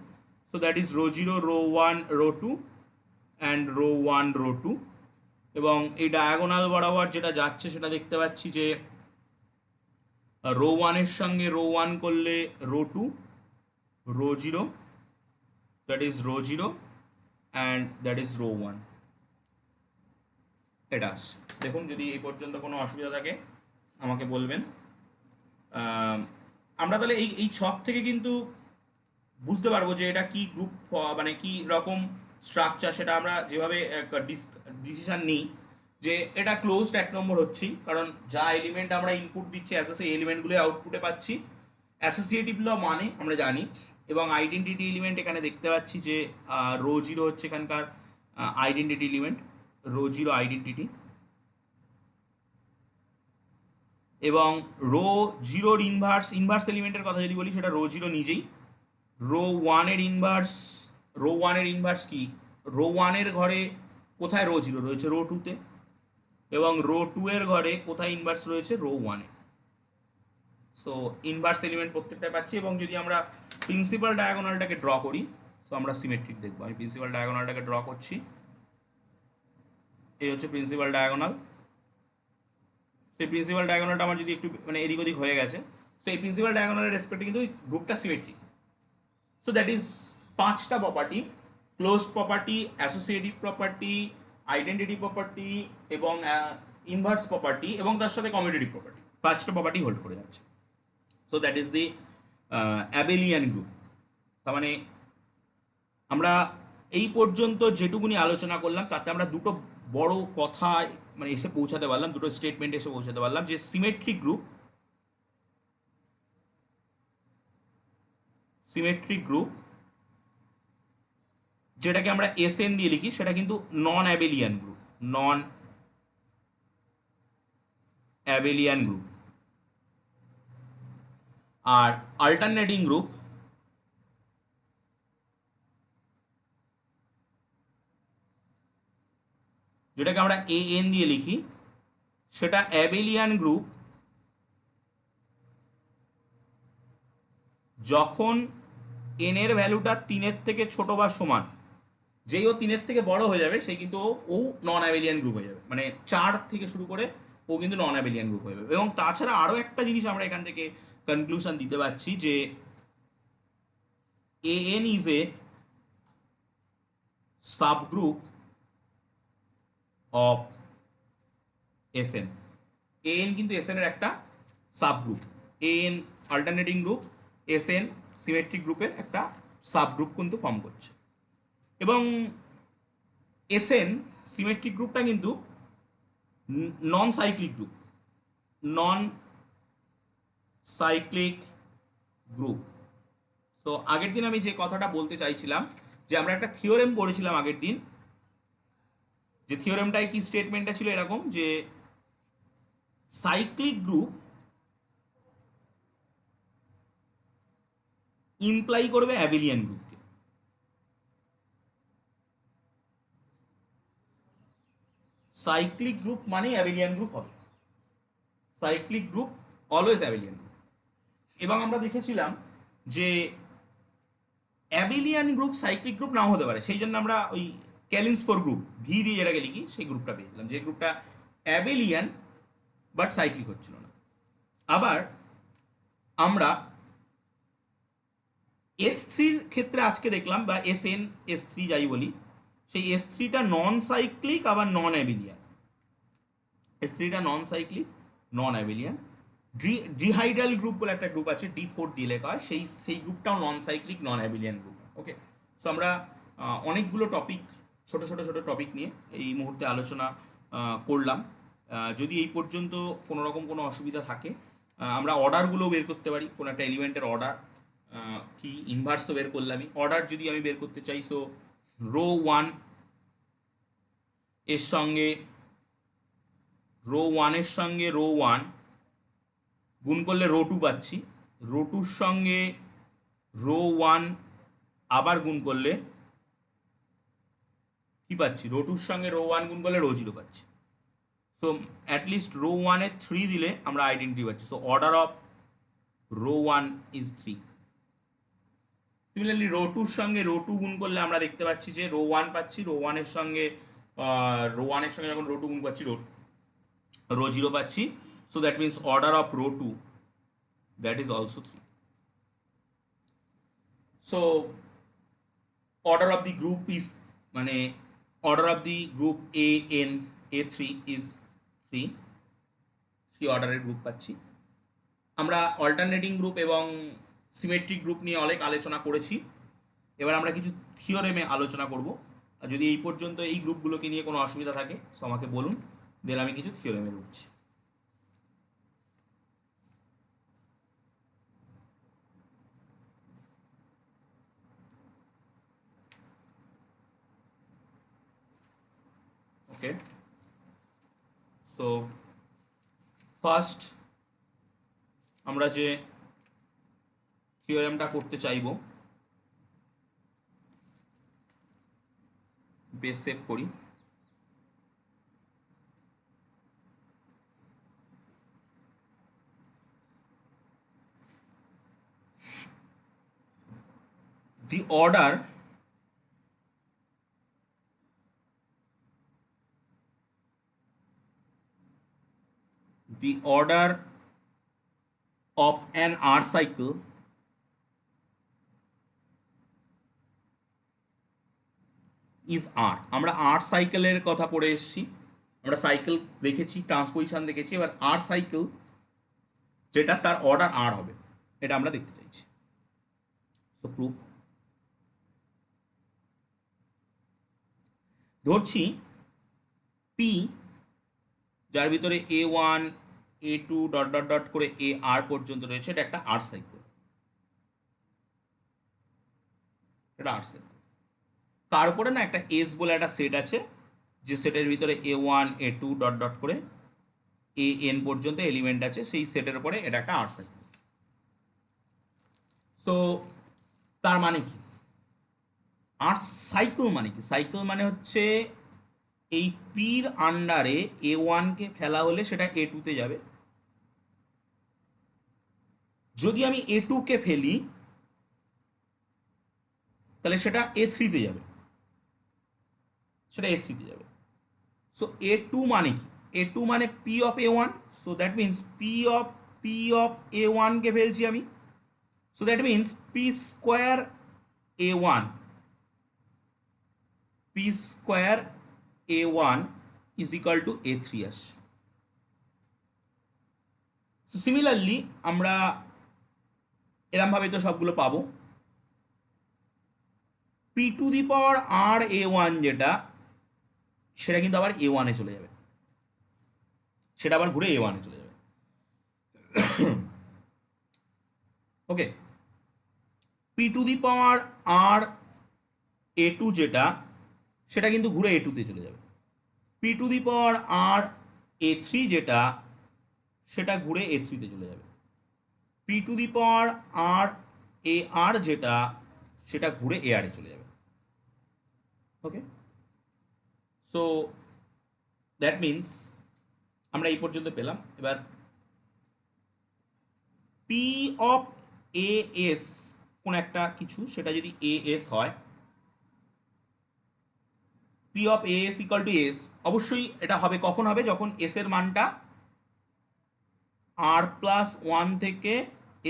So that is row 0 row 1 row 2 and row 1 row 2, এবং এই ডায়াগোনাল বরাবর যেটা যাচ্ছে সেটা দেখতে পাচ্ছি যে রো 1 এর সঙ্গে রো 1 করলে row 2 row 0, that is row 0 and that is row 1, এটা আসছে। দেখুন যদি এই পর্যন্ত কোনো অসুবিধা থাকে আমাকে বলবেন। আমরা তাহলে এই ছক থেকে কিন্তু বুঝতে পারবো যে এটা কি গ্রুপ মানে কি রকম স্ট্রাকচার, সেটা আমরা যেভাবে ডিসিশন নিই যে এটা ক্লোজড 1 নম্বর হচ্ছি, কারণ যা এলিমেন্ট আমরা ইনপুট দিচ্ছি সেই এলিমেন্টগুলো আউটপুটে পাচ্ছি। অ্যাসোসিয়েটিভ ল মানে আমরা জানি, এবং আইডেন্টিটি এলিমেন্ট এখানে দেখতে পাচ্ছি যে রো 0 হচ্ছে এখানকার আইডেন্টিটি এলিমেন্ট, রো 0 আইডেন্টিটি, এবং রো 0-র ইনভার্স এলিমেন্টের কথা যদি বলি সেটা রো 0 নিজেই। রো 1 এর ইনভার্স কি, রো 1 এর ঘরে কোথায় রো 0 রয়েছে, রো 2-তে, এবং রো 2 এর ঘরে কোথায় ইনভার্স রয়েছে, রো 1-এ। সো ইনভার্স এলিমেন্ট প্রত্যেকটাই পাচ্ছি। এবং যদি আমরা প্রিন্সিপাল ডায়াগোনালটাকে ড্র করি, তো আমরা সিমেট্রিক দেখবো। আমি প্রিন্সিপাল ডায়াগোনালটাকে ড্র করছি, এই হচ্ছে প্রিন্সিপাল ডায়াগোনাল। সেই প্রিন্সিপাল ডায়াগোনালটা আমার যদি একটু মানে এদিক ওদিক হয়ে গেছে, সো এই প্রিন্সিপাল ডায়াগোনালের রেসপেক্টে কিন্তু গ্রুপটা সিমেট্রিক। সো দ্যাট ইজ 5টা property, closed property, associative property, identity property এবং ইনভার্স প্রপার্টি এবং তার সাথে কমিউটেটিভ প্রপার্টি, 5টা প্রপার্টি হোল্ড করে যাচ্ছে। So that is the abelian group. তার মানে আমরা এই পর্যন্ত যেটুকুনি আলোচনা করলাম তাতে আমরা দুটো বড় কথা মানে এসে পৌঁছাতে পারলাম, দুটো স্টেটমেন্ট এসে পৌঁছাতে পারলাম যে সিমেট্রিক গ্রুপ যেটাকে আমরা এসএন দিয়ে লিখি সেটা কিন্তু নন অ্যাবেলিয়ান গ্রুপ। আর অল্টারনেটিং গ্রুপ যেটাকে আমরা এএন দিয়ে লিখি সেটা অ্যাবেলিয়ান গ্রুপ যখন এন এর ভ্যালুটা 3-এর থেকে ছোট বা সমান। যেই ও 3-এর থেকে বড় হয়ে যাবে সেই কিন্তু ও নন অ্যাবেলিয়ান গ্রুপ হয়ে যাবে, মানে 4 থেকে শুরু করে ও কিন্তু নন অ্যাবেলিয়ান গ্রুপ হয়ে যাবে। এবং তাছাড়া আরও একটা জিনিস আমরা এখান থেকে কনক্লুশন দিতে পারছি যে AN is a subgroup of SN. AN কিন্তু এসএন এর একটা subgroup. AN alternating group, SN symmetric গ্রুপের একটা সাবগ্রুপ কিন্তু ফর্ম করছে। এবং এসএন সিমেট্রিক গ্রুপটা কিন্তু নন সাইক্লিক গ্রুপ। তো আগের দিন আমি যে কথাটা বলতে চাইছিলাম যে আমরা একটা থিওরেম পড়েছিলাম আগের দিন, যে থিওরেমটায় কি স্টেটমেন্টটা ছিল এরকম যে সাইক্লিক গ্রুপ ইমপ্লাই করবে অ্যাবেলিয়ান গ্রুপকে। সাইক্লিক গ্রুপ মানে অ্যাবেলিয়ান গ্রুপ হবে, cyclic group always abelian group. এবং আমরা দেখেছিলাম যে অ্যাবেলিয়ান গ্রুপ সাইক্লিক গ্রুপ নাও হতে পারে, সেই জন্য আমরা ওই ক্যালিন্সফোর গ্রুপ ভি দিয়ে যেটাকে লিখি সেই গ্রুপটা পেয়েছিলাম, যে গ্রুপটা অ্যাবেলিয়ান বাট সাইক্লিক হচ্ছিল না। আবার আমরা S3-র ক্ষেত্রে আজকে দেখলাম, বা এসএন S3 যাই বলি, সেই S3টা নন সাইক্লিক আবার নন অ্যাবেলিয়ান। S3টা নন সাইক্লিক নন অ্যাবেলিয়ান। ডিহাইড্রাল গ্রুপ বলে একটা গ্রুপ আছে, D4 দিয়ে লেখা হয়, সেই গ্রুপটাও নন সাইক্লিক নন অ্যাবেলিয়ান গ্রুপ। ওকে, সো আমরা অনেকগুলো টপিক, ছোট টপিক নিয়ে এই মুহূর্তে আলোচনা করলাম। যদি এই পর্যন্ত কোনো রকম কোনো অসুবিধা থাকে আমরা অর্ডারগুলো বের করতে পারি, কোনো একটা এলিমেন্টের অর্ডার কি, ইনভার্স তো বের করলামই। অর্ডার যদি আমি বের করতে চাই, সো রো 1 এর সঙ্গে রো 1 গুণ করলে রো 2 পাচ্ছি, রো 2-র সঙ্গে রো 1 আবার গুণ করলে কি পাচ্ছি, রো 2-র সঙ্গে রো 1 গুণ করলে রো 0 পাচ্ছি। সো অ্যাটলিস্ট রো 1-এ 3 দিলে আমরা আইডেন্টিটি পাচ্ছি। So order of rho 1 is 3। Similarly rho 2-র সঙ্গে রো 2 গুণ করলে আমরা দেখতে পাচ্ছি যে রো 1 পাচ্ছি, রো 1-এর সঙ্গে যখন রো 2 গুণ পাচ্ছি রো 0 পাচ্ছি। So that means order of rho 2 that is also 3। So order of the group is, মানে order of the group A3 is 3 অর্ডারের গ্রুপ পাচ্ছি। আমরা অল্টারনেটিং গ্রুপ এবং সিমেট্রিক গ্রুপ নিয়ে অনেক আলোচনা করেছি। এবার আমরা কিছু থিওরেমে আলোচনা করব। যদি এই পর্যন্ত এই গ্রুপগুলোকে নিয়ে কোনো অসুবিধা থাকে সো আমাকে বলুন, দেন আমি কিছু থিওরেমে ঢুকছি। ওকে, সো ফার্স্ট আমরা যে থিওরেমটা করতে চাইব, বেস সেভ করি। The order of an R cycle is R। আমরা R সাইকেলের কথা পড়ে এসেছি, আমরা সাইকেল দেখেছি, ট্রান্সপোজিশন দেখেছি, এবার আর সাইকেল যেটা তার অর্ডার আর হবে, এটা আমরা দেখতে চাইছি। সো প্রুফ, ধরছি পি যার ভিতরে A1 A2 dot dot dot করে AR পর্যন্ত রয়েছে, এটা একটা আর সাইকেল, এটা আর সাইকেল। তার উপরে না একটা এস বলে একটা সেট আছে, যে সেটের ভিতরে A1 A2 ডট ডট করে AN পর্যন্ত এলিমেন্ট আছে, সেই সেটের উপরে এটা একটা আর সাইকেল। তো তার মানে কি আর সাইকেল মানে কি? সাইকেল মানে হচ্ছে এই পির আন্ডারে A1কে ফেলা হলে সেটা A2-তে যাবে, যদি আমি A2-কে ফেলি তাহলে সেটা A3-তে যাবে, সেটা A3-তে যাবে। সো A2 মানে কি? A2 মানে P of A1, so that means P of A1-কে ফেলছি আমি, so that means P square A1, P square A1 is equal to A3 আসছে। সো সিমিলারলি আমরা এরমভাবে তো সবগুলো পাবো। P to the power R A1 যেটা, সেটা কিন্তু আবার A1-এ চলে যাবে, সেটা আবার ঘুরে A1-এ চলে যাবে। ওকে, P to the power R A2 যেটা, সেটা কিন্তু ঘুরে A2-তে চলে যাবে। P to the power R A3 যেটা, সেটা ঘুরে A3-তে চলে যাবে। P to the power r AR যেটা, সেটা ঘুরে AR-এ চলে যাবে। ওকে, সো দ্যাট মিনস আমরা এই পর্যন্ত পেলাম। এবার P অফ AS কোন একটা কিছু, সেটা যদি AS হয়, P of AS equal two AS, অবশ্যই এটা হবে কখন হবে? যখন S এর মানটা R+1 থেকে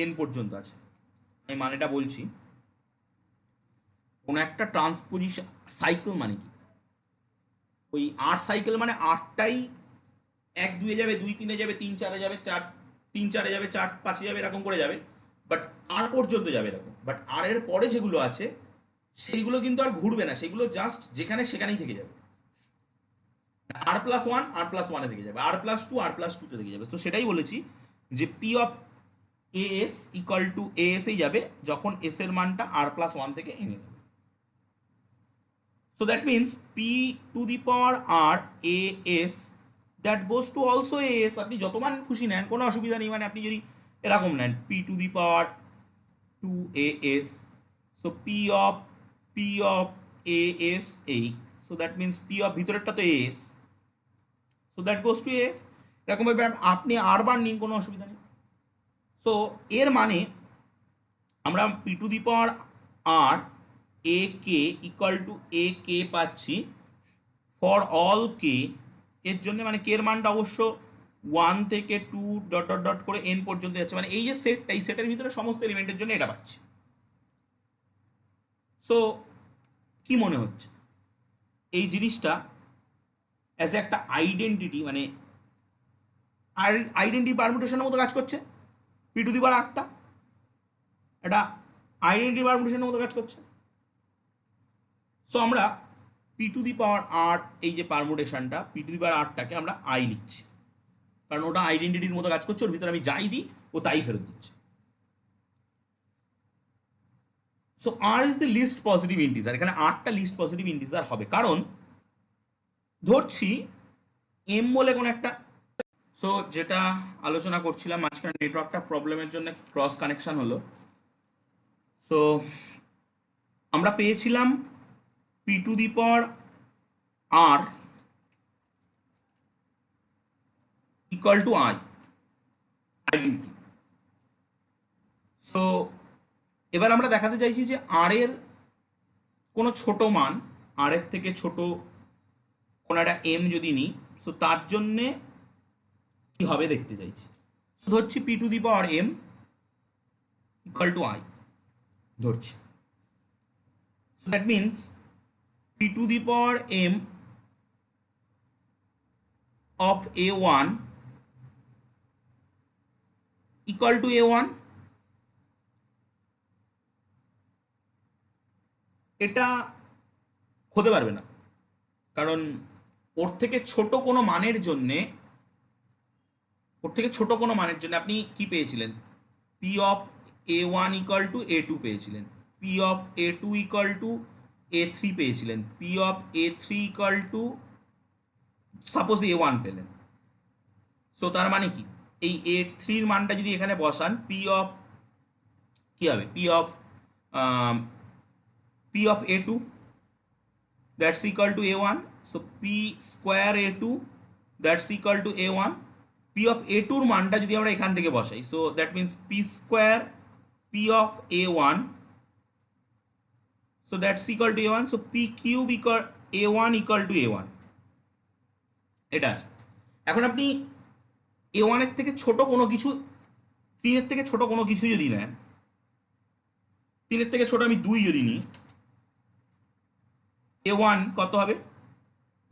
N পর্যন্ত আছে। আমি মানেটা বলছি, কোন একটা ট্রান্সপোজিশন সাইকেল মানে কি, ওই আর সাইকেল মানে আটটাই 1-2-এ যাবে, 2-3-এ যাবে, 3-4-এ যাবে, 3-4-এ যাবে, 4-5-এ যাবে, এরকম করে যাবে, বাট আর পর্যন্ত যাবে এরকম। বাট আর এর পরে যেগুলো আছে সেইগুলো কিন্তু আর ঘুরবে না, সেগুলো জাস্ট যেখানে সেখানেই থেকে যাবে। R+1 R+1-এ থেকে যাবে, R+2 R+2-তে থেকে যাবে। তো সেটাই বলেছি যে P of AS equal to AS-এই যাবে যখন S এর মানটা R+1 থেকে N-এ যাবে। So that means P to the power R AS that goes to also AS, আপনি যত মান খুশি নেন কোনো অসুবিধা নেই, মানে আপনি যদি এরকম নেন P to the power 2AS, so P of AS এই, so that means P of ভিতরেরটা তো AS, so that goes to AS। এরকম ভাবে আপনি আর বার নিন, কোনো অসুবিধা নেই। সো এর মানে আমরা P to the power R AK equal to AK পাচ্ছি ফর অল কে এর জন্য, মানে কে এর মানটা অবশ্য 1 থেকে 2 ডট ডট ডট করে N পর্যন্ত যাচ্ছে, মানে এই যে সেটটা, এই সেটের ভিতরে সমস্ত এলিমেন্টের জন্য এটা পাচ্ছি। সো কি মনে হচ্ছে এই জিনিসটা অ্যাজ একটা আইডেন্টিটি, মানে আইডেন্টিটি পারমুটেশনের মতো কাজ করছে? P টু দি পাওয়ার আটটা এটা আইডেন্টিটি পারমুটেশনের মতো কাজ করছে। সো আমরা P টু দি পাওয়ার আর এই যে পারমুটেশনটা, P টু দি পাওয়ার আরটাকে আমরা আই লিখছি, কারণ ওটা আইডেন্টিটির মতো কাজ করছে, ওর ভিতরে আমি যাই দিই ও তাই ফেরত দিচ্ছে। So r is the least positive integer, এখানে আরটা লিস্ট পজিটিভ ইন্টিজার হবে, কারণ ধরছি এম বলে কোন একটা, সো যেটা আলোচনা করছিলাম মাঝখানে নেটওয়ার্কটা প্রবলেমের জন্য ক্রস কানেকশন হলো। সো আমরা পেয়েছিলাম P to the power r equal to I identity. So এবার আমরা দেখাতে চাইছি যে আর এর কোনো ছোট মান, আর এর থেকে ছোট কোনো একটা এম যদি নিই, সো তার জন্যে কি হবে দেখতে চাইছি। সো ধরছি P to the power M equal to I ধরছি, so that means P to the power M of a1 equal to a1, এটা হতে পারবে না, কারণ ওর থেকে ছোট কোনো মানের জন্যে আপনি কি পেয়েছিলেন? P of a1 equal two a2 পেয়েছিলেন, P of a2 equal to a3 পেয়েছিলেন, P of a3 equal to suppose a1 পেলেন। সো তার মানে কি, এই a3 মানটা যদি এখানে বসান, কি হবে? P of a2 that's equal to a1, so p square a2 that's equal to a1, p of a2 এর মানটা যদি আমরা এখান থেকে বসাই, so that means p square p of a1, so that's equal to a1, so p cube equal a1 equal to a1, এটা আছে। এখন আপনি a1 এর থেকে ছোট কোনো কিছু, 3 এর থেকে ছোট কোনো কিছু যদি নেন, 3 এর থেকে ছোট আমি 2 যদি নিই, a1 কত হবে?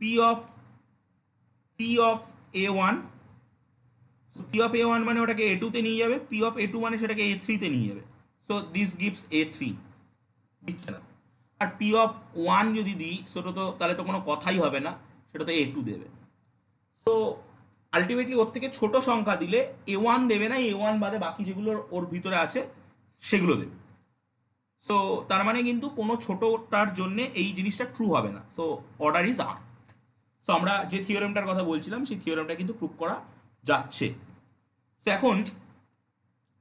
p of a1, so p of a1 মানে ওটাকে a2 তে নিয়ে যাবে, p of a2 মানে সেটাকে a3 তে নিয়ে যাবে, so this gives a3 দিচ্ছে না। আর p of 1 যদি দিই, সেটা তো তাহলে তো কোনো কথাই হবে না, সেটা তো a2 দেবে। সো আলটিমেটলি ওর থেকে ছোট সংখ্যা দিলে a1 দেবে না, a1 বাদে বাকি যেগুলো ওর ভিতরে আছে সেগুলো দেবে। সো তার মানে কিন্তু কোনো ছোটটার জন্য এই জিনিসটা ট্রু হবে না, so order is r. So আমরা যে থিওরেমটার কথা বলছিলাম সেই থিওরেমটা কিন্তু প্রুভ করা যাচ্ছে। তো এখন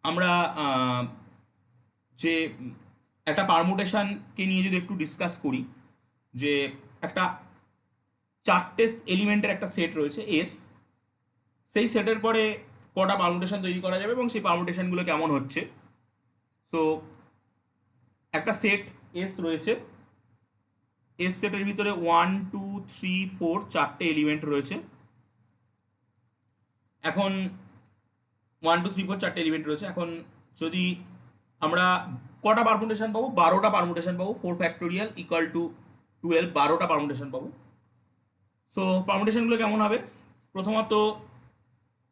আমরা যে একটা পারমুটেশনকে নিয়ে যদি একটু ডিসকাস করি, যে একটা 4টে এলিমেন্টের একটা সেট রয়েছে এস, সেই সেটের পরে কটা পারমুটেশন তৈরি করা যাবে এবং সেই পারমুটেশনগুলো কেমন হচ্ছে। সো একটা সেট এস রয়েছে, এস সেটের ভিতরে 1 2 3 4 4টে এলিমেন্ট রয়েছে। এখন 1 2 3 4 4টে এলিমেন্ট রয়েছে। এখন যদি আমরা কটা পারমুটেশন পাবো? 12টা পারমুটেশন পাবো। 4 ফ্যাক্টোরিয়াল ইকুয়াল টু 12, 12টা পারমুটেশন পাবো। সো পারমুটেশনগুলো কেমন হবে? প্রথমত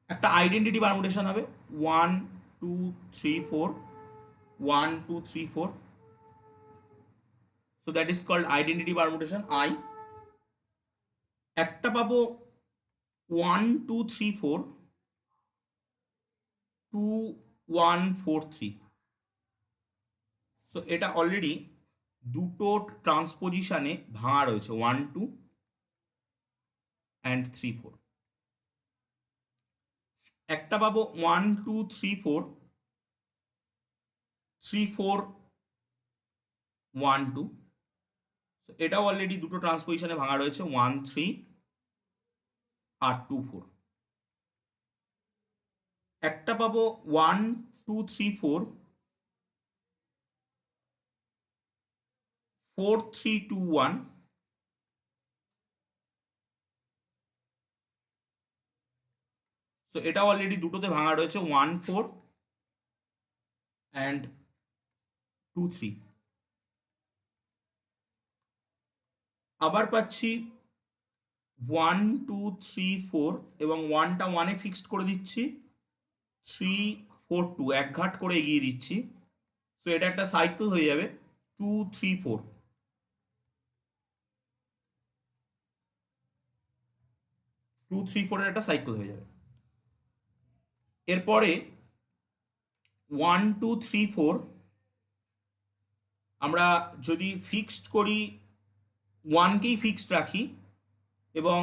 একটা আইডেন্টিটি পারমুটেশন হবে 1 2 3 4, 1 2 3 4, so that is called identity permutation I। একটা পাবো 1 2 3 4 2 1 4 3, সো এটা অলরেডি দুটো ট্রান্সপোজিশনে ভাঙা রয়েছে, 1 2 and 3 4। একটা পাবো 1 2 3 4 3 4 1 2, সো এটাও অলরেডি দুটো ট্রান্সপোজিশনে ভাঙা রয়েছে, 1 3 আর 2 4। একটা পাবো 1 2 3 4 4 3 2 1, সো এটা অলরেডি দুটোতে ভাঙা রয়েছে, 1 4 and 2 3। আবার পাচ্ছি 1 2 3 4 এবং 1টা 1-এ ফিক্সড করে দিচ্ছি, 3 4 2 এক ঘাট করে এগিয়ে দিচ্ছি, সো এটা একটা সাইকেল হয়ে যাবে 2 3 4। 2 3 4 এর একটা সাইকেল হয়ে যাবে। এরপরে 1 2 3 4 আমরা যদি ফিক্সড করি, 1কেই ফিক্সড রাখি এবং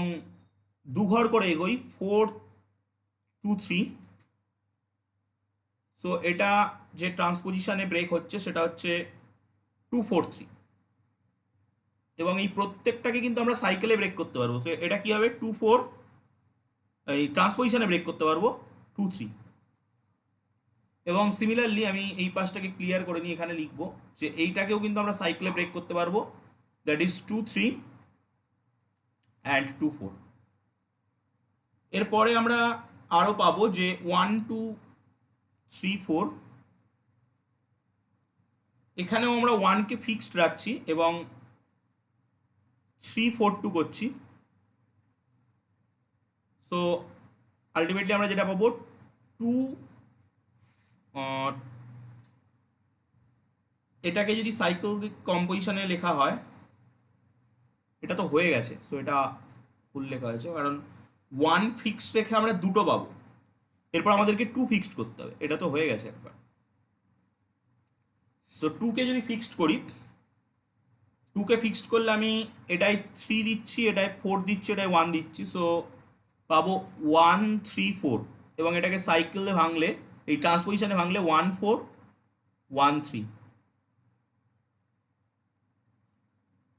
দুঘর করে এগোই 4 2 3, সো এটা যে ট্রান্সপোজিশনে ব্রেক হচ্ছে সেটা হচ্ছে 2 4 3, এবং এই প্রত্যেকটাকে কিন্তু আমরা সাইকেলে ব্রেক করতে পারবো। সো এটা কি হবে? 2 4, এই ট্রান্সপোজিশনে ব্রেক করতে পারবো 2 3। এবং সিমিলারলি আমি এই পাশটাকে ক্লিয়ার করে নিয়ে এখানে লিখবো যে এইটাকেও কিন্তু আমরা সাইকেলে ব্রেক করতে পারবো, দ্যাট ইজ 2 3 অ্যান্ড 2 4। এরপরে আমরা আরও পাবো যে 1 2 3 4, এখানেও আমরা 1কে ফিক্সড রাখছি এবং 3 4 2 করছি, সো সো আলটিমেটলি আমরা যেটা পাবো টু, এটাকে যদি সাইকেল কম্পোজিশনে লেখা হয়, এটা তো হয়ে গেছে, সো এটা ভুল লেখা হয়েছে, কারণ ওয়ান ফিক্সড রেখে আমরা দুটো পাবো, এরপর আমাদেরকে টু ফিক্সড করতে হবে, এটা তো হয়ে গেছে একবার। সো টুকে যদি ফিক্সড করি, টুকে ফিক্সড করলে আমি এটাই থ্রি দিচ্ছি, এটাই ফোর দিচ্ছি, এটাই ওয়ান দিচ্ছি, সো পাবো ওয়ান থ্রি ফোর, এবং এটাকে সাইকেলে ভাঙলে, এই ট্রান্সপোজিশনে ভাঙলে one four one three.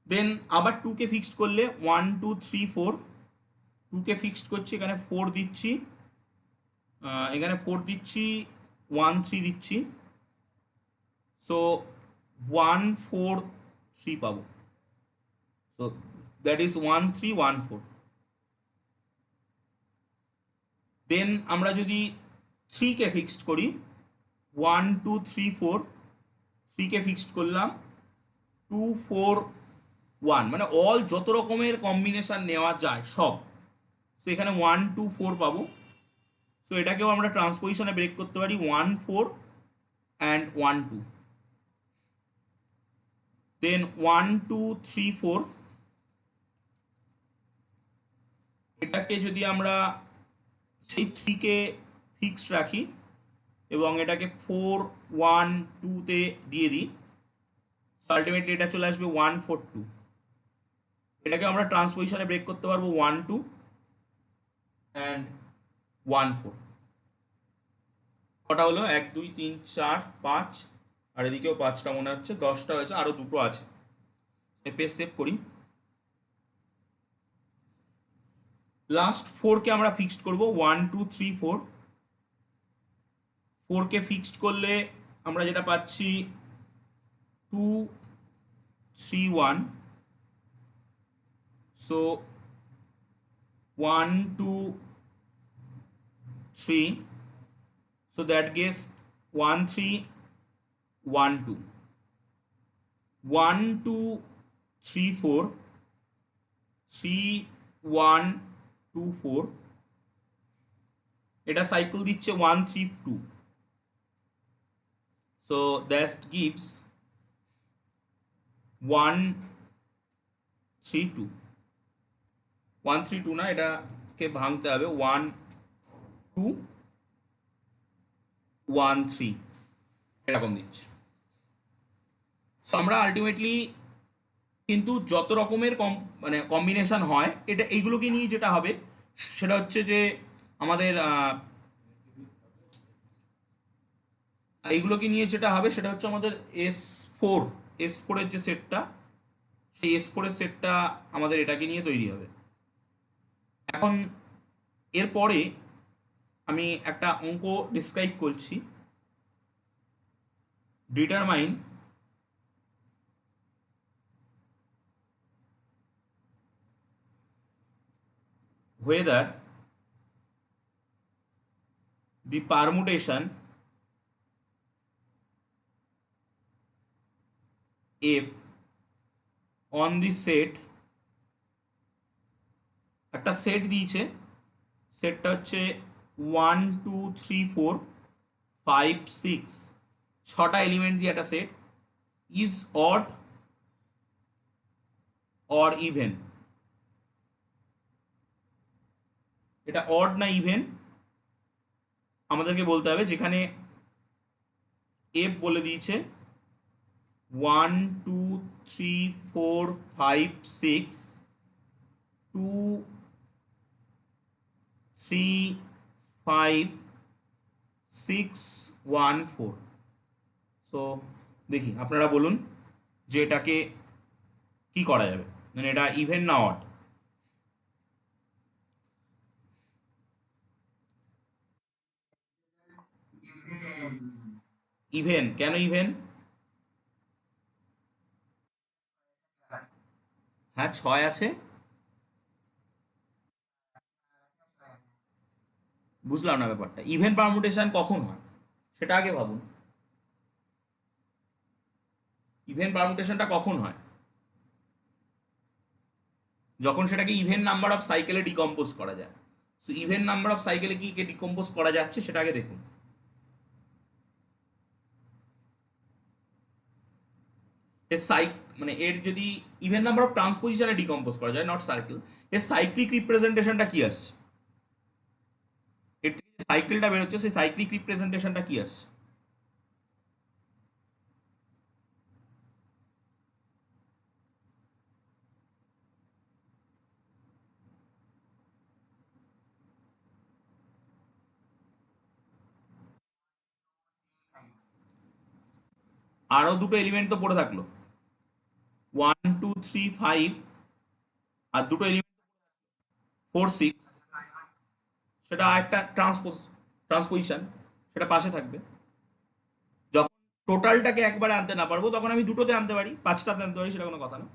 Then আবার টুকে ফিক্সড করলে ওয়ান টু থ্রি ফোর, টুকে ফিক্সড করছি, এখানে ফোর দিচ্ছি, এখানে ফোর দিচ্ছি, ওয়ান থ্রি দিচ্ছি, সো ওয়ান ফোর থ্রি পাবো, so that is one three one four. Then আমরা যদি থ্রিকে ফিক্সড করি, ওয়ান টু থ্রি ফোর, থ্রিকে ফিক্সড করলাম, টু ফোর ওয়ান, মানে অল যত রকমের কম্বিনেশন নেওয়া যায় সব, সো এখানে ওয়ান টু ফোর পাবো, সো এটাকেও আমরা ট্রান্সপোজিশনে ব্রেক করতে পারি, one four and one two. Then one two three four, এটাকে যদি আমরা সেই থ্রিকে ফিক্সড রাখি এবং এটাকে ফোর ওয়ান টুতে দিয়ে দিই, আলটিমেটলি এটা চলে আসবে ওয়ান ফোর টু। এটাকে আমরা ট্রান্সপোজিশনে ব্রেক করতে পারবো one two and one four. কটা হলো? এক দুই তিন চার পাঁচ, আর এদিকেও পাঁচটা মনে হচ্ছে, 10টা হয়েছে, আরও দুটো আছে। পেজ সেভ করি। লাস্ট ফোরকে আমরা ফিক্সড করব, ওয়ান টু থ্রি ফোর, ফোরকে ফিক্সড করলে আমরা যেটা পাচ্ছি two three one, so one two three, so that gives 1 3 1 2, 1 2 3 4, 3 1 2 4, এটা সাইকেল দিচ্ছে 1 3 2, so that gives 1 3 2, 1 3 2 না, এটাকে ভাঙতে হবে 1 2 1 3, এরকম দিচ্ছে। সো আমরা আলটিমেটলি কিন্তু যত রকমের মানে কম্বিনেশন হয়, এটা এইগুলোকে নিয়ে যেটা হবে সেটা হচ্ছে যে আমাদের এইগুলোকে নিয়ে যেটা হবে সেটা হচ্ছে আমাদের এস ফোরের যে সেটটা, সেই এস ফোরের সেটটা আমাদের এটাকে নিয়ে তৈরি হবে। এখন এরপরে আমি একটা অঙ্ক ডিসক্রাইব করছি। Determine whether the permutation f on the set, একটা সেট দিয়েছে, সেটটা হচ্ছে 1 2 3 4 5 6, 6টা এলিমেন্ট দিয়ে একটা set, is odd or even, এটা অড না ইভেন আমাদেরকে বলতে হবে। যেখানে এফ বলে দিয়েছে 1 2 3 4 5 6, 2 3 5 6 1 4। সো দেখি আপনারা বলুন যে এটাকে কি করা যাবে, মানে এটা ইভেন না অড। ইভেন কেন? ইভেন, হ্যাঁ 6 আছে, বুঝলাম না ব্যাপারটা। ইভেন পারমুটেশন কখন হয় সেটা আগে ভাবুন, ইভেন পারমুটেশনটা কখন হয়? যখন সেটাকে ইভেন নাম্বার অফ সাইকেলে ডিকম্পোজ করা যায়। সো ইভেন নাম্বার অফ সাইকেলে কি ডিকম্পোজ করা যাচ্ছে সেটা আগে দেখুন। এর মানে এর যদি ইভেন নাম্বার অফ ট্রান্সপোজিশনে ডিকম্পোজ করা যায়, নট সার্কেল, এর সাইক্লিক রিপ্রেজেন্টেশনটা কি আসছে? এর থেকে যে সাইকেলটা বেরোচ্ছে সেই সাইক্লিক রিপ্রেজেন্টেশনটা কি আসছে? আরো দুটো এলিমেন্ট তো পড়ে থাকলো, 1 2 3 5, আর দুটো এলিমেন্ট 4 6, সেটা একটা ট্রান্সপোজিশন, সেটা পাশে থাকবে। যখন টোটালটাকে একবারে আনতে না পারবো তখন আমি দুটোতে আনতে পারি, পাঁচটাতে আনতে পারি, সেটা কোনো কথা না।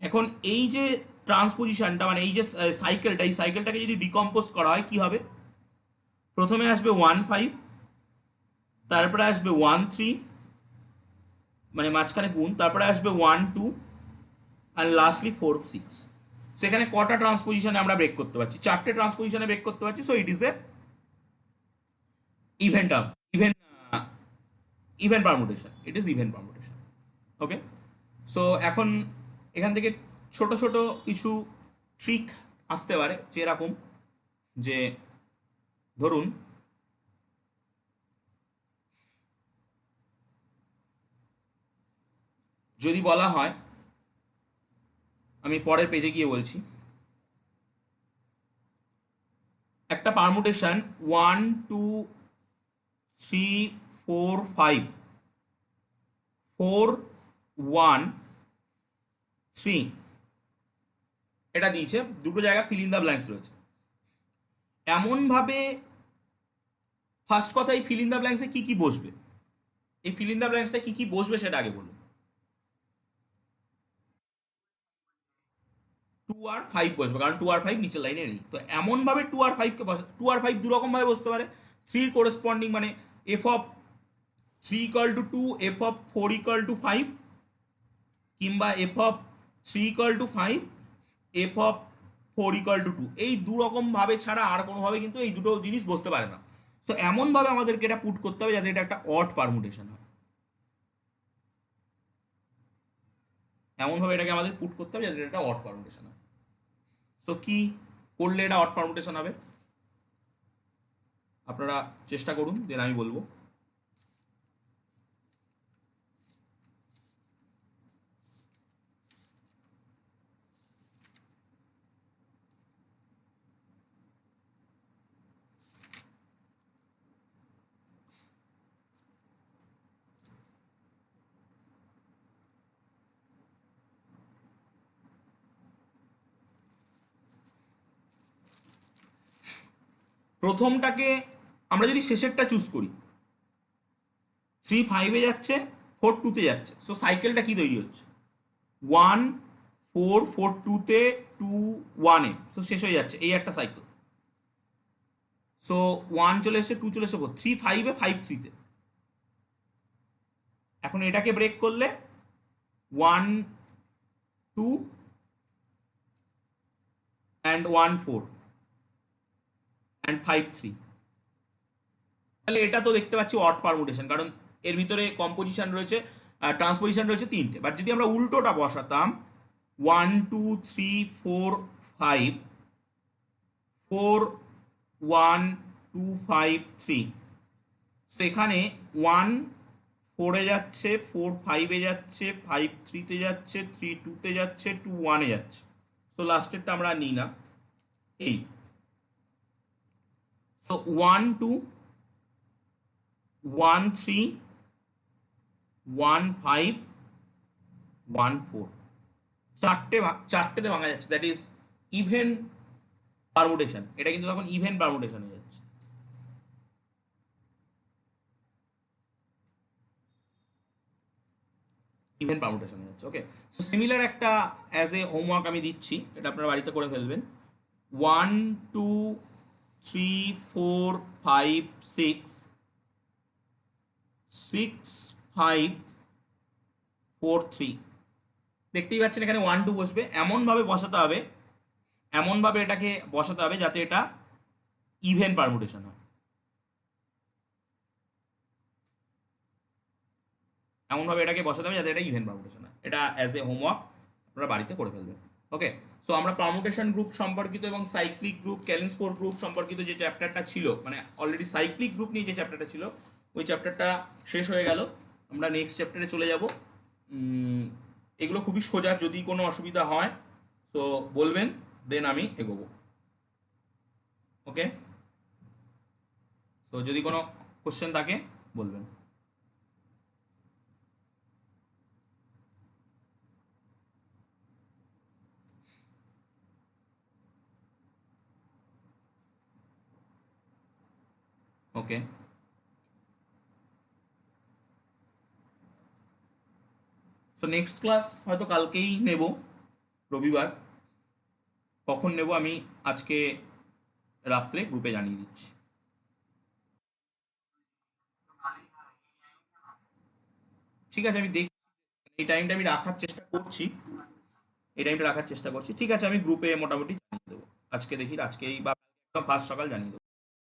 এখন এই যে ট্রান্সপোজিশনটা মানে এই যে সাইকেলটা, এই সাইকেলটাকে যদি ডিকম্পোজ করা হয় কি হবে? প্রথমে আসবে 1 5, তারপরে আসবে 1 3, মানে মাঝখানে গুণ, তারপরে আসবে 1 2, আর লাস্টলি 4 6। সেখানে কটা ট্রান্সপোজিশনে আমরা ব্রেক করতে পারছি? চারটে ট্রান্সপোজিশনে ব্রেক করতে পারছি। So it is a event event event permutation, it is event permutation. Okay, so এখন এখান থেকে ছোট ছোট কিছু ট্রিক আসতে পারে, যেরকম যে ধরুন যদি বলা হয়, আমি পরের পেজে গিয়ে বলছি, একটা পারমুটেশন 1 2 3 4 5 4 1 3, এটা দিয়েছে, দুটো জায়গা ফিল ইন দ্য ব্ল্যাঙ্কস রয়েছে। এমন ভাবে ফার্স্ট কথা, এই ফিল ইন দ্য ব্ল্যাঙ্কসে কি কি বসবে, এই ফিল ইন দ্য ব্ল্যাঙ্কসটা কি কি বসবে সেটা আগে বলুন। 2 আর 5 বসবে, কারণ 2 আর 5 নিচের লাইনে নেই। তো এমন ভাবে 2 আর 5কে বসে, 2 আর 5 দু রকম ভাবে বসতে পারে। 3 কোরেসপন্ডিং মানে f(3)2, f(4)5, কিংবা f(3)5, f(4)2। এই দু রকম ভাবে ছাড়া আর কোনো ভাবে কিন্তু এই দুটো জিনিস বসতে পারে না। তো এমন ভাবে আমাদেরকে এটা পুট করতে হবে যাতে এটা একটা অড পারমুটেশন হয়। এমন ভাবে এটাকে আমাদের পুট করতে হবে যাতে এটা একটা অড পারমুটেশন হয়। সো কি করলে এটা অড পারমুটেশন হবে আপনারা চেষ্টা করুন, দেন আমি বলবো। প্রথমটাকে আমরা যদি শেষেরটা চুজ করি, 3 5-এ যাচ্ছে, 4 2-তে যাচ্ছে, সো সাইকেলটা কি তৈরি হচ্ছে? 1 4 4 2-তে, 2 1-এ, সো শেষ হয়ে যাচ্ছে, এই একটা সাইকেল। সো 1 চলে এসে, 2 চলে এসে, 3 5-এ, 5 3-তে। এখন এটাকে ব্রেক করলে 1 2 and 1 4 and 5 3। তাহলে এটা তো দেখতে পাচ্ছি অড পারমুটেশন, কারণ এর ভিতরে কম্পোজিশন রয়েছে, ট্রান্সপোজিশন রয়েছে তিনটে। বাট যদি আমরা উল্টোটা বসাতাম, 1 2 3 4 5, 4 1 2 5 3, সেখানে 1 4-এ যাচ্ছে, 4 5-এ যাচ্ছে, 5 3-তে যাচ্ছে, 3 2-তে যাচ্ছে, 2 1-এ যাচ্ছে। সো লাস্টেরটা আমরা নিই না, এই। সো 1 2 1 3 1 5 1 4, চারটেতে ভাঙা যাচ্ছে, দ্যাট ইজ ইভেন পারমুটেশন। এটা কিন্তু তখন ইভেন পারমুটেশন হয়ে যাচ্ছে। ইভেন পারমুটেশন হয়ে যাচ্ছে। ওকে, সো সিমিলার একটা অ্যাজ এ হোমওয়ার্ক আমি দিচ্ছি, এটা আপনারা বাড়িতে করে ফেলবেন। 1 2 3 4 5 6 6 5 4 3, দেখতেই পাচ্ছেন এখানে 1 2 বসবে। এমনভাবে বসাতে হবে, এমনভাবে এটাকে বসাতে হবে যাতে এটা ইভেন পারমুটেশন হয়। এমনভাবে এটাকে বসাতে হবে যাতে এটা ইভেন পারমুটেশন হয়। এটা অ্যাজ এ হোমওয়ার্ক আপনারা বাড়িতে করে ফেলবেন। ওকে, সো আমরা পারমুটেশন গ্রুপ সম্পর্কিত এবং সাইক্লিক গ্রুপ, ক্যালিন্সফোর্ড গ্রুপ সম্পর্কিত যে চ্যাপ্টারটা ছিল, মানে অলরেডি সাইক্লিক গ্রুপ নিয়ে যে চ্যাপ্টারটা ছিল, ওই চ্যাপ্টারটা শেষ হয়ে গেল। আমরা নেক্সট চ্যাপ্টারে চলে যাব। এগুলো খুবই সোজা, যদি কোনো অসুবিধা হয় তো বলবেন, দেন আমি এগোবো। ওকে, সো যদি কোনো কোশ্চেন থাকে বলবেন। ওকে, সো নেক্সট ক্লাস হয়তো কালকেই নেব, রবিবার। কখন নেব আমি আজকে রাত্রে গ্রুপে জানিয়ে দিচ্ছি। ঠিক আছে, আমি দেখছি, এই টাইমটা আমি রাখার চেষ্টা করছি, এই টাইমটা রাখার চেষ্টা করছি। ঠিক আছে, আমি গ্রুপে মোটামুটি জানিয়ে দেবো আজকে, দেখি আজকেই বা ফার্স্ট সকাল জানিয়ে দেবো।